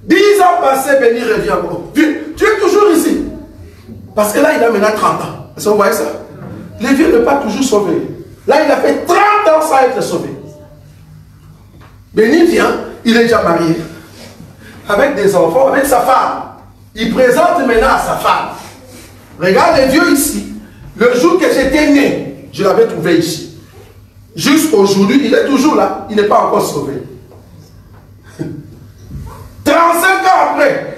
10 ans passés, Béni revient encore. Vieux, tu es toujours ici. Parce que là, il a maintenant 30 ans. Est-ce que vous voyez ça? Le vieux n'est pas toujours sauvé. Là, il a fait 30 ans sans être sauvé. Béni vient, il est déjà marié. Avec des enfants, avec sa femme. Il présente maintenant à sa femme. Regarde les vieux ici. Le jour que j'étais né, je l'avais trouvé ici. Jusqu'aujourd'hui, il est toujours là. Il n'est pas encore sauvé. 35 ans après,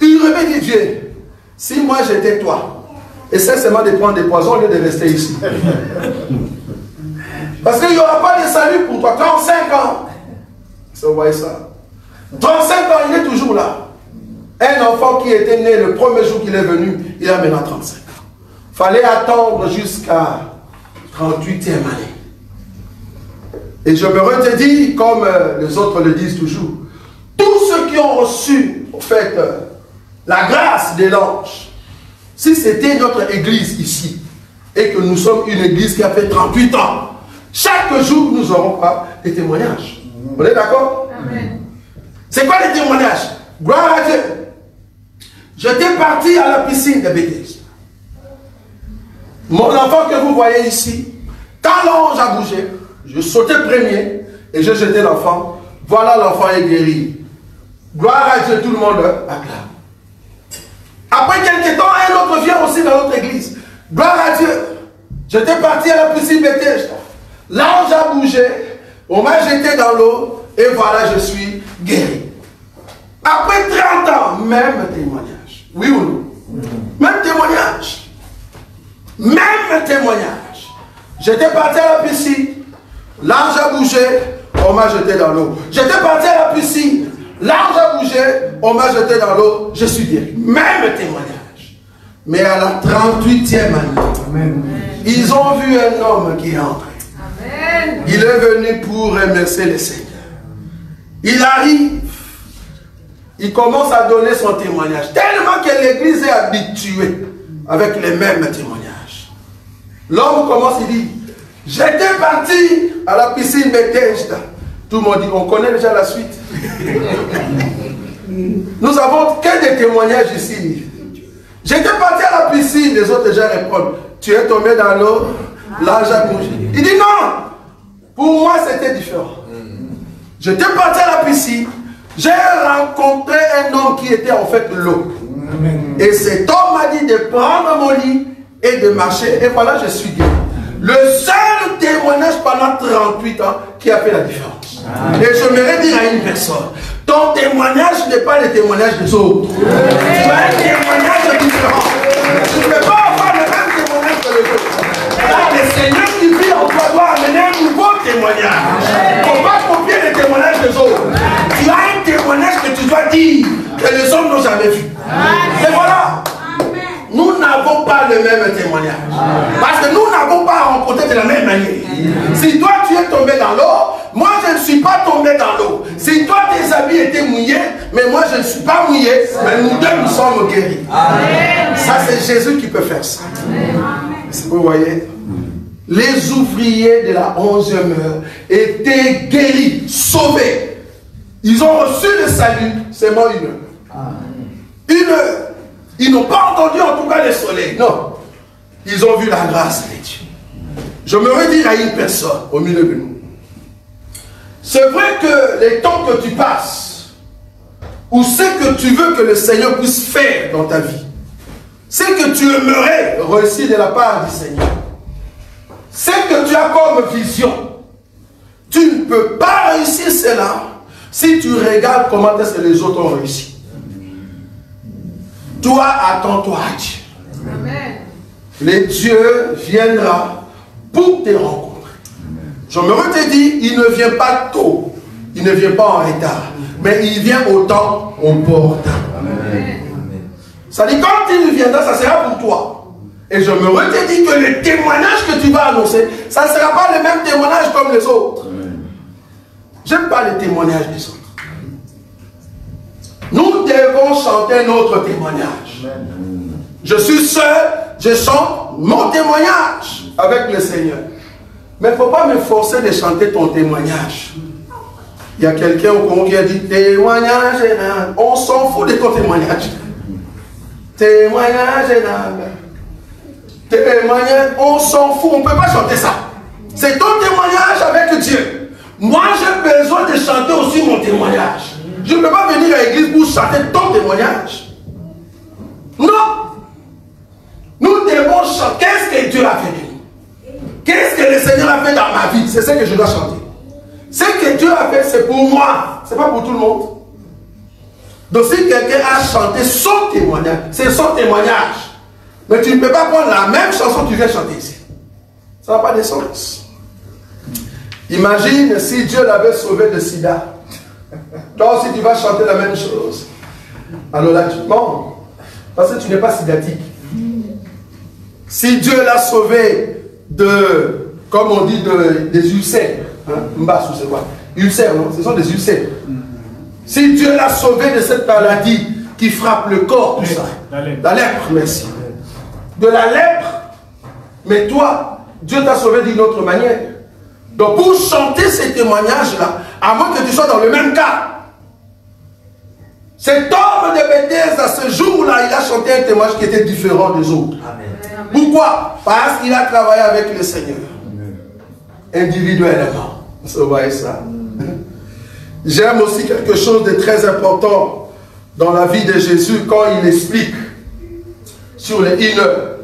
il remet des Dieu. Si moi j'étais toi, essaie seulement de prendre des poisons au lieu de rester ici. Parce qu'il n'y aura pas de salut pour toi. 35 ans. Vous voyez ça? 35 ans, il est toujours là. Un enfant qui était né le premier jour qu'il est venu, il a maintenant 35 ans. fallait attendre jusqu'à 38e année. Et je me redis, comme les autres le disent toujours, tous ceux qui ont reçu, en fait, la grâce des l'ange, si c'était notre église ici, et que nous sommes une église qui a fait 38 ans, chaque jour nous n'aurons pas des témoignages. On est d'accord? C'est quoi les témoignages? Gloire à Dieu. J'étais parti à la piscine de Bethesda. Mon enfant que vous voyez ici, quand l'ange a bougé, je sautais premier et je jetais l'enfant. Voilà, l'enfant est guéri. Gloire à Dieu, tout le monde acclame. Après quelques temps, un autre vient aussi dans notre église. Gloire à Dieu. J'étais parti à la piscine Bethesda. L'ange a bougé, on m'a jeté dans l'eau et voilà, je suis guéri. Après 30 ans, même témoignage. Oui ou non? Même témoignage. Même témoignage. J'étais parti à la piscine. L'ange a bougé, on m'a jeté dans l'eau. J'étais parti à la piscine. L'ange a bougé, on m'a jeté dans l'eau. Je suis guéri. Même témoignage. Mais à la 38e année, ils ont vu un homme qui est entré. Amen. Il est venu pour remercier le Seigneur. Il arrive. Il commence à donner son témoignage. Tellement que l'église est habituée avec les mêmes témoignages. L'homme commence, il dit, j'étais parti à la piscine Bethesda. Tout le monde dit, on connaît déjà la suite. Nous avons que des témoignages ici. J'étais parti à la piscine, les autres déjà répondent, tu es tombé dans l'eau, l'ange a bougé. Il dit non, pour moi c'était différent. J'étais parti à la piscine, j'ai rencontré un homme qui était en fait l'eau. Et cet homme m'a dit de prendre mon lit et de marcher. Et voilà, je suis guéri. Le seul témoignage pendant 38 ans qui a fait la différence. Et je j'aimerais dire à une personne, ton témoignage n'est pas le témoignage des autres. Tu as un témoignage différent. Tu ne peux pas avoir le même témoignage que les autres. Car le Seigneur qui vit en toi doit amener un nouveau témoignage. Il ne faut pas copier les témoignages des autres. Tu as un témoignage que tu dois dire que les hommes n'ont jamais vu. Et voilà. Nous n'avons pas le même témoignage. Parce que nous n'avons pas rencontré de la même manière. Si toi tu es tombé dans l'eau, moi je ne suis pas tombé dans l'eau. Si toi tes habits étaient mouillés, mais moi je ne suis pas mouillé, mais nous deux nous sommes guéris. Ça c'est Jésus qui peut faire ça. Vous voyez, les ouvriers de la 11e heure étaient guéris, sauvés. Ils ont reçu le salut seulement une heure. Une heure. Ils n'ont pas entendu en tout cas le soleil. Non. Ils ont vu la grâce de Dieu. Je me redis à une personne au milieu de nous. C'est vrai que les temps que tu passes, ou ce que tu veux que le Seigneur puisse faire dans ta vie, ce que tu aimerais réussir de la part du Seigneur, ce que tu as comme vision, tu ne peux pas réussir cela si tu regardes comment est-ce que les autres ont réussi. Toi, attends-toi à Dieu. Amen. Le Dieu viendra pour te rencontrer. Je me redis, il ne vient pas tôt, il ne vient pas en retard, mais il vient au temps opportun. Ça dit, quand il viendra, ça sera pour toi. Et je me redis que le témoignage que tu vas annoncer, ça ne sera pas le même témoignage comme les autres. J'aime pas les témoignages des autres. Nous devons chanter notre témoignage. Je suis seul, je chante mon témoignage avec le Seigneur. Mais il ne faut pas me forcer de chanter ton témoignage. Il y a quelqu'un au Congo qui a dit témoignage énorme. On s'en fout de ton témoignage. Témoignage énorme. Témoignage, on s'en fout, on ne peut pas chanter ça. C'est ton témoignage avec Dieu. Moi j'ai besoin de chanter aussi mon témoignage. Je ne peux pas venir à l'église pour chanter ton témoignage. Non. Nous devons chanter. Qu'est-ce que Dieu a fait de nous? Qu'est-ce que le Seigneur a fait dans ma vie? C'est ce que je dois chanter. Ce que Dieu a fait, c'est pour moi. Ce n'est pas pour tout le monde. Donc si quelqu'un a chanté son témoignage, c'est son témoignage. Mais tu ne peux pas prendre la même chanson que tu viens chanter ici. Ça n'a pas de sens. Imagine si Dieu l'avait sauvé de sida. Toi aussi tu vas chanter la même chose. Alors là tu mens. Parce que tu n'es pas sidatique. Si Dieu l'a sauvé de, comme on dit, des ulcères, hein, Mbassou, c'est quoi? Ulcères, non? Ce sont des ulcères. Si Dieu l'a sauvé de cette maladie qui frappe le corps, tout ça. La lèpre, merci. De la lèpre, mais toi, Dieu t'a sauvé d'une autre manière. Donc pour chanter ces témoignages-là, à moins que tu sois dans le même cas, cet homme de Bethesda, à ce jour-là, il a chanté un témoignage qui était différent des autres. Amen. Pourquoi? Parce qu'il a travaillé avec le Seigneur. Individuellement. Vous voyez ça? J'aime aussi quelque chose de très important dans la vie de Jésus quand il explique sur les healers.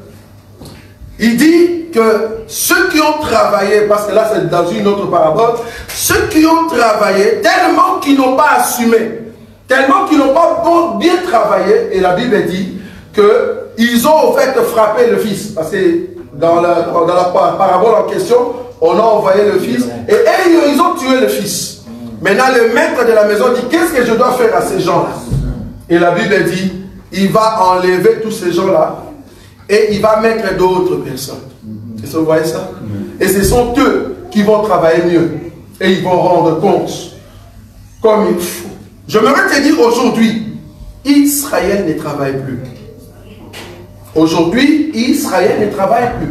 Il dit que ceux qui ont travaillé, parce que là c'est dans une autre parabole, ceux qui ont travaillé tellement qu'ils n'ont pas assumé, tellement qu'ils n'ont pas bien travaillé, et la Bible dit qu'ils ont au fait frappé le fils. Parce que dans la parabole en question, on a envoyé le fils, et ils ont tué le fils. Maintenant le maître de la maison dit, qu'est-ce que je dois faire à ces gens-là? Et la Bible dit, il va enlever tous ces gens-là, et il va mettre d'autres personnes. Est-ce que vous voyez ça? Et ce sont eux qui vont travailler mieux, et ils vont rendre compte comme il faut. Je me te dire aujourd'hui, Israël ne travaille plus. Aujourd'hui, Israël ne travaille plus.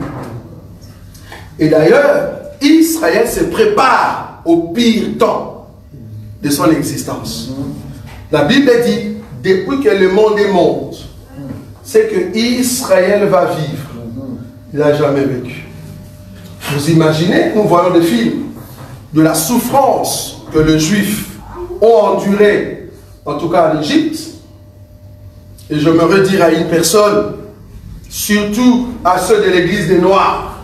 Et d'ailleurs, Israël se prépare au pire temps de son existence. La Bible dit, depuis que le monde est monde, c'est que Israël va vivre. Il n'a jamais vécu. Vous imaginez, nous voyons des films de la souffrance que les Juifs ont enduré, en tout cas en Égypte. Et je me redire à une personne, surtout à ceux de l'église des Noirs.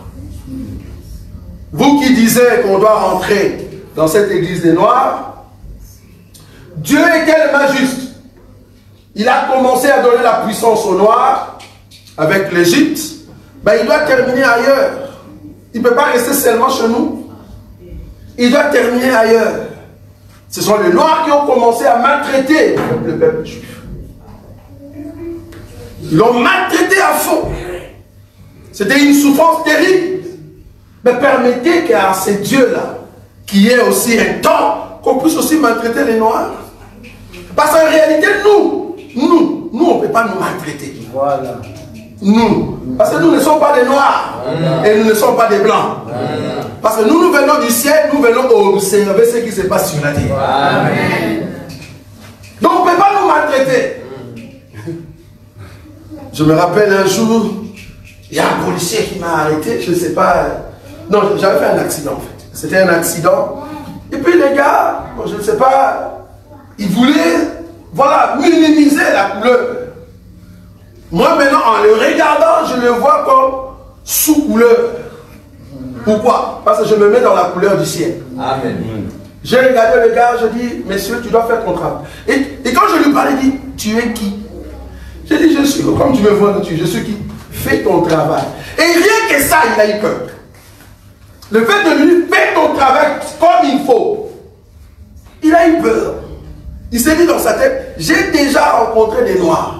Vous qui disiez qu'on doit rentrer dans cette église des Noirs, Dieu est tellement juste. Il a commencé à donner la puissance aux Noirs avec l'Égypte. Ben, il doit terminer ailleurs. Il ne peut pas rester seulement chez nous. Il doit terminer ailleurs. Ce sont les Noirs qui ont commencé à maltraiter le peuple juif. Ils l'ont maltraité à fond. C'était une souffrance terrible. Mais permettez qu'à ces dieux-là, qu'il y ait aussi un temps qu'on puisse aussi maltraiter les Noirs. Parce qu'en réalité, nous, on ne peut pas nous maltraiter. Voilà. Nous. Parce que nous ne sommes pas des Noirs. Et nous ne sommes pas des Blancs. Parce que nous venons du ciel, nous venons observer ce qui se passe sur la terre. Amen. Donc on ne peut pas nous maltraiter. Je me rappelle un jour, il y a un policier qui m'a arrêté, je ne sais pas. Non, j'avais fait un accident en fait. C'était un accident. Et puis les gars, bon, je ne sais pas, ils voulaient, voilà, minimiser la couleur. Moi maintenant, en le regardant, je le vois comme sous-couleur. Pourquoi? Parce que je me mets dans la couleur du ciel. Amen. J'ai regardé le gars, je dis, monsieur, tu dois faire ton travail. Et quand je lui parlais, il dit, tu es qui? J'ai dit, je suis, comme tu me vois, je suis qui? Fais ton travail. Et rien que ça, il a eu peur. Le fait de lui faire ton travail comme il faut, il a eu peur. Il s'est dit dans sa tête, j'ai déjà rencontré des Noirs.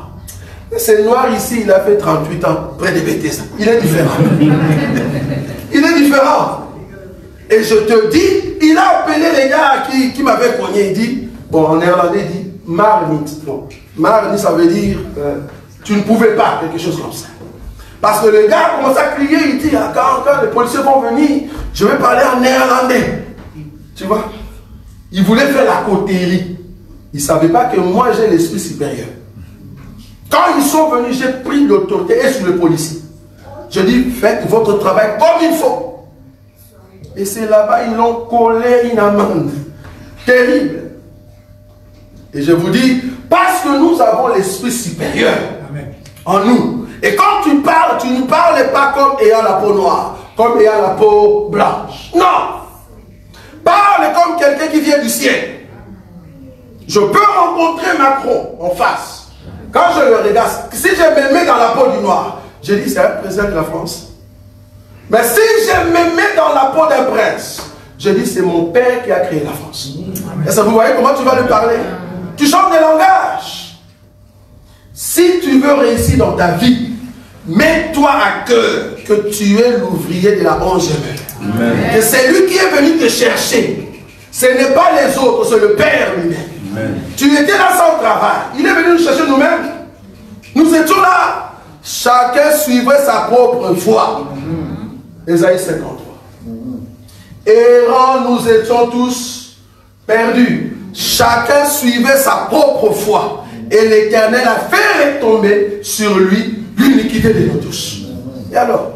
Ce Noir ici, il a fait 38 ans près de Bethesda. Il est différent. Il est différent. Et je te dis, il a appelé les gars qui m'avaient cogné. Il dit, bon, en néerlandais, il dit, marnit. Bon, marnit, ça veut dire, tu ne pouvais pas, quelque chose comme ça. Parce que le gars commence à crier, il dit, ah, quand les policiers vont venir, je vais parler en néerlandais. Tu vois? Il voulait faire la cotérie. Il ne savait pas que moi, j'ai l'esprit supérieur. Quand ils sont venus, j'ai pris l'autorité et sur le policier. Je dis, faites votre travail comme il faut. Et c'est là-bas, ils l'ont collé une amende terrible. Et je vous dis, parce que nous avons l'esprit supérieur en nous. Et quand tu parles, tu ne parles pas comme ayant la peau noire, comme ayant la peau blanche. Non! Parle comme quelqu'un qui vient du ciel. Je peux rencontrer Macron en face. Quand je le regarde, si je me mets dans la peau du noir, je dis c'est un président de la France. Mais si je me mets dans la peau d'un prince, je dis c'est mon père qui a créé la France. Et ça, vous voyez comment tu vas lui parler? Tu changes des langages. Si tu veux réussir dans ta vie, mets-toi à cœur que tu es l'ouvrier de la 11e heure. Que c'est lui qui est venu te chercher. Ce n'est pas les autres, c'est le Père lui-même. Tu étais là sans travail. Il est venu nous chercher nous-mêmes. Nous étions là. Chacun suivait sa propre voie. Ésaïe 53. Errants, nous étions tous perdus. Chacun suivait sa propre foi. Et l'Éternel a fait retomber sur lui l'iniquité de nous tous. Et alors,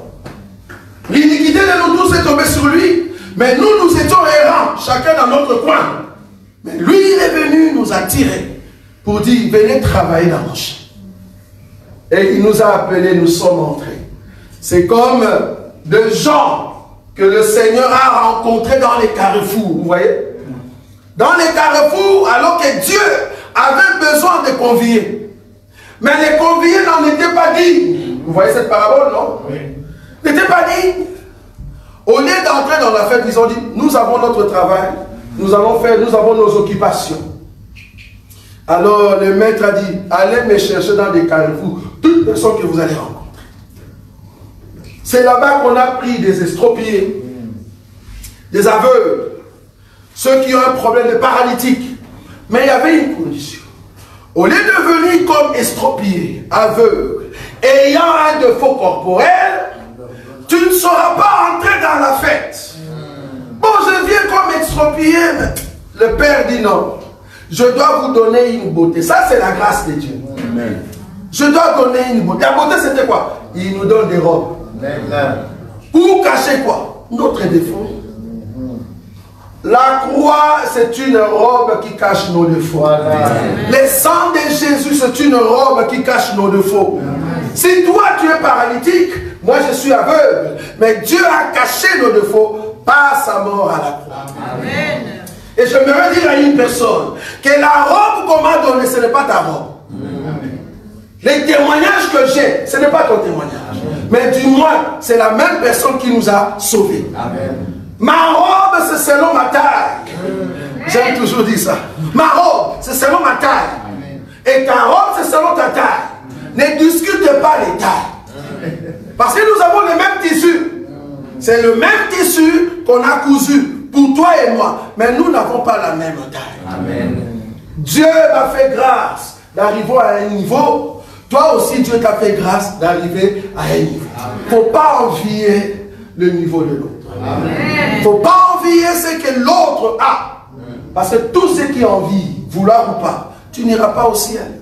l'iniquité de nous tous est tombée sur lui. Mais nous, nous étions errants, chacun dans notre coin. Mais lui, il est venu nous attirer pour dire, venez travailler dans mon champ. Et il nous a appelés, nous sommes entrés. C'est comme des gens que le Seigneur a rencontrés dans les carrefours, vous voyez? Dans les carrefours, alors que Dieu avait besoin de conviés. Mais les conviés n'en étaient pas dignes. Vous voyez cette parabole, non? Oui. N'étaient pas dignes. Au lieu d'entrer dans la fête, ils ont dit, nous avons notre travail, nous avons nos occupations. Alors le maître a dit, allez me chercher dans des carrefours toute personne que vous allez rencontrer. C'est là-bas qu'on a pris des estropiés, des aveugles, ceux qui ont un problème de paralytique. Mais il y avait une condition. Au lieu de venir comme estropié, aveugle, ayant un défaut corporel, tu ne sauras pas entrer dans la fête. Bon, je viens comme estropié, mais le Père dit non. Je dois vous donner une beauté. Ça, c'est la grâce de Dieu. Amen. Je dois donner une beauté. La beauté, c'était quoi? Il nous donne des robes. Amen. Pour cacher quoi? Notre défaut. La croix, c'est une robe qui cache nos défauts. Voilà. Le sang de Jésus, c'est une robe qui cache nos défauts. Si toi, tu es paralytique, moi, je suis aveugle. Mais Dieu a caché nos défauts par sa mort à la croix. Amen. Et je me dire à une personne que la robe qu'on m'a donnée, ce n'est pas ta robe. Les témoignages que j'ai, ce n'est pas ton témoignage. Mais du moins, c'est la même personne qui nous a sauvés. Amen. Ma robe, c'est selon ma taille. J'aime toujours dire ça. Ma robe, c'est selon ma taille. Amen. Et ta robe, c'est selon ta taille. Ne discute pas les tailles. Parce que nous avons le même tissu. C'est le même tissu qu'on a cousu pour toi et moi. Mais nous n'avons pas la même taille. Amen. Dieu m'a fait grâce d'arriver à un niveau. Toi aussi, Dieu t'a fait grâce d'arriver à un niveau. Il ne faut pas envier le niveau de l'autre. Il ne faut pas envier ce que l'autre a. Parce que tout ce qui envie, vouloir ou pas, tu n'iras pas au ciel.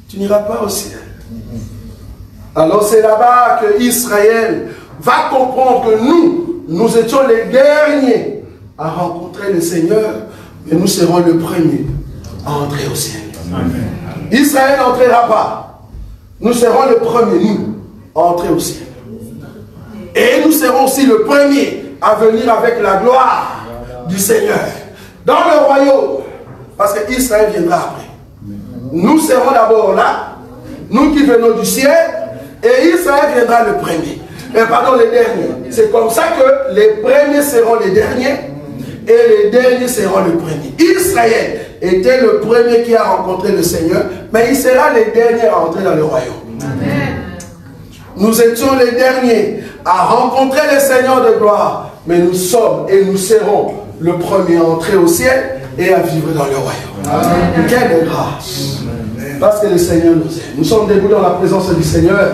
Tu n'iras pas au ciel. Alors c'est là-bas que Israël va comprendre que nous étions les derniers à rencontrer le Seigneur, mais nous serons les premiers à entrer au ciel. Amen. Israël n'entrera pas. Nous serons les premiers, nous, à entrer au ciel. Et nous serons aussi le premier à venir avec la gloire du Seigneur dans le royaume. Parce que Israël viendra après. Nous serons d'abord là, nous qui venons du ciel, et Israël viendra le premier. Pardon, les derniers. C'est comme ça que les premiers seront les derniers, et les derniers seront les premiers. Israël était le premier qui a rencontré le Seigneur, mais il sera les derniers à entrer dans le royaume. Amen. Nous étions les derniers à rencontrer le Seigneur de gloire, mais nous sommes et nous serons le premier à entrer au ciel et à vivre dans le royaume. Amen. Quelle grâce! Amen. Parce que le Seigneur nous aime. Nous sommes debout dans la présence du Seigneur.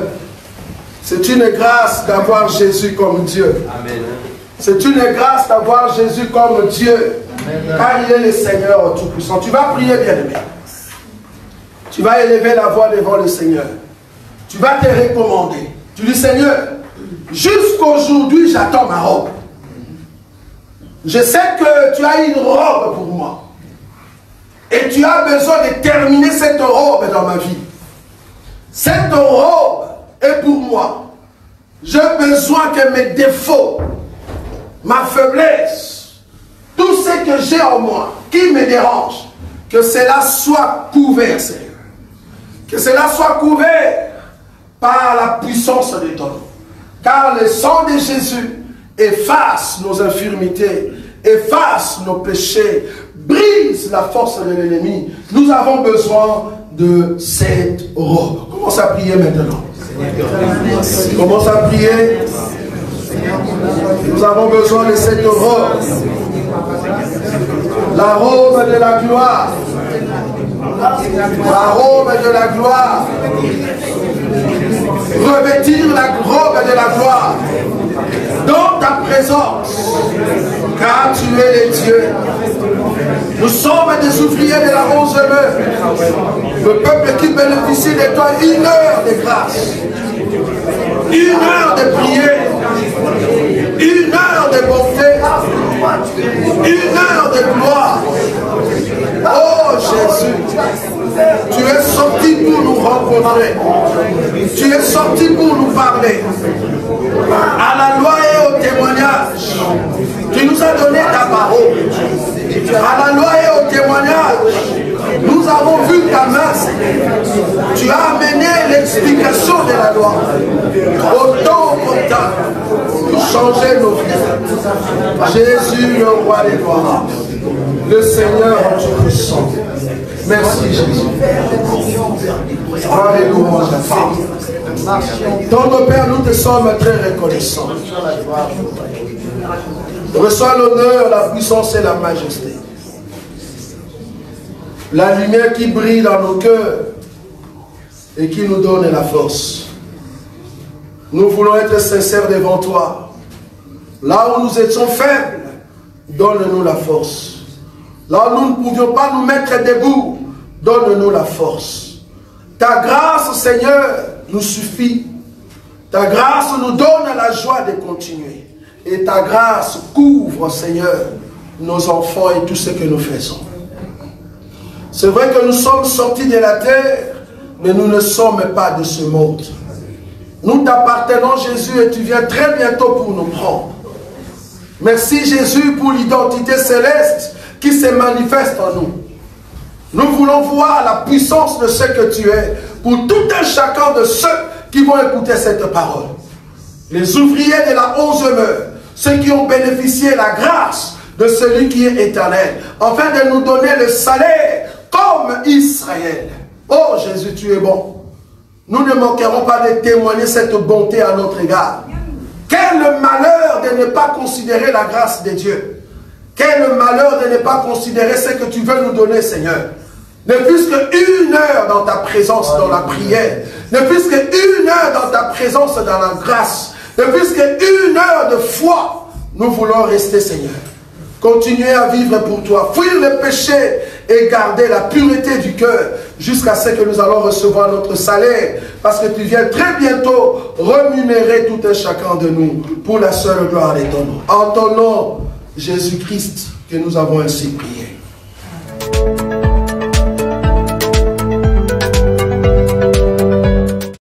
C'est une grâce d'avoir Jésus comme Dieu. Amen. C'est une grâce d'avoir Jésus comme Dieu. Amen. Car il est le Seigneur Tout-Puissant. Tu vas prier, bien-aimé. Tu vas élever la voix devant le Seigneur. Tu vas te recommander. Tu dis, Seigneur, jusqu'aujourd'hui, j'attends ma robe. Je sais que tu as une robe pour moi. Et tu as besoin de terminer cette robe dans ma vie. Cette robe est pour moi. J'ai besoin que mes défauts, ma faiblesse, tout ce que j'ai en moi, qui me dérange, que cela soit couvert, Seigneur. Que cela soit couvert par la puissance de ton nom. Car le sang de Jésus efface nos infirmités, efface nos péchés, brise la force de l'ennemi. Nous avons besoin de cette robe. Commence à prier maintenant. Commence à prier. Nous avons besoin de cette robe. La robe de la gloire. La robe de la gloire. Revêtir la robe de la gloire dans ta présence, car tu es le Dieu. Nous sommes des ouvriers de la 11e heure, le peuple qui bénéficie de toi 1 heure de grâce, 1 heure de prière, 1 heure de bonté, 1 heure de gloire. Oh Jésus, tu es sorti pour nous rencontrer, tu es sorti pour nous parler. À la loi et au témoignage, tu nous as donné ta parole. À la loi et au témoignage, nous avons vu ta main. Tu as amené l'explication de la loi au temps opportun pour changer nos vies. Jésus, le roi des gloires, le Seigneur en Dieu puissant. Merci Jésus. Alléluia. Ton Père, nous te sommes très reconnaissants. Reçois l'honneur, la puissance et la majesté. La lumière qui brille dans nos cœurs et qui nous donne la force. Nous voulons être sincères devant toi. Là où nous étions faibles, donne-nous la force. Là où nous ne pouvions pas nous mettre debout, donne-nous la force. Ta grâce, Seigneur, nous suffit. Ta grâce nous donne la joie de continuer. Et ta grâce couvre, Seigneur, nos enfants et tout ce que nous faisons. C'est vrai que nous sommes sortis de la terre, mais nous ne sommes pas de ce monde. Nous t'appartenons, Jésus, et tu viens très bientôt pour nous prendre. Merci, Jésus, pour l'identité céleste qui se manifeste en nous. Nous voulons voir la puissance de ce que tu es pour tout un chacun de ceux qui vont écouter cette parole. Les ouvriers de la 11e heure, ceux qui ont bénéficié de la grâce de celui qui est éternel, afin de nous donner le salaire comme Israël. Oh Jésus, tu es bon. Nous ne manquerons pas de témoigner cette bonté à notre égard. Quel malheur de ne pas considérer la grâce de Dieu. Quel malheur de ne pas considérer ce que tu veux nous donner, Seigneur. Ne plus qu'1 heure dans ta présence, dans la prière. Ne plus qu'1 heure dans ta présence, dans la grâce. Ne plus qu'1 heure de foi. Nous voulons rester, Seigneur. Continuer à vivre pour toi. Fuir le péché et garder la pureté du cœur jusqu'à ce que nous allons recevoir notre salaire. Parce que tu viens très bientôt rémunérer tout un chacun de nous pour la seule gloire de ton nom. En ton nom, Jésus-Christ, que nous avons ainsi prié.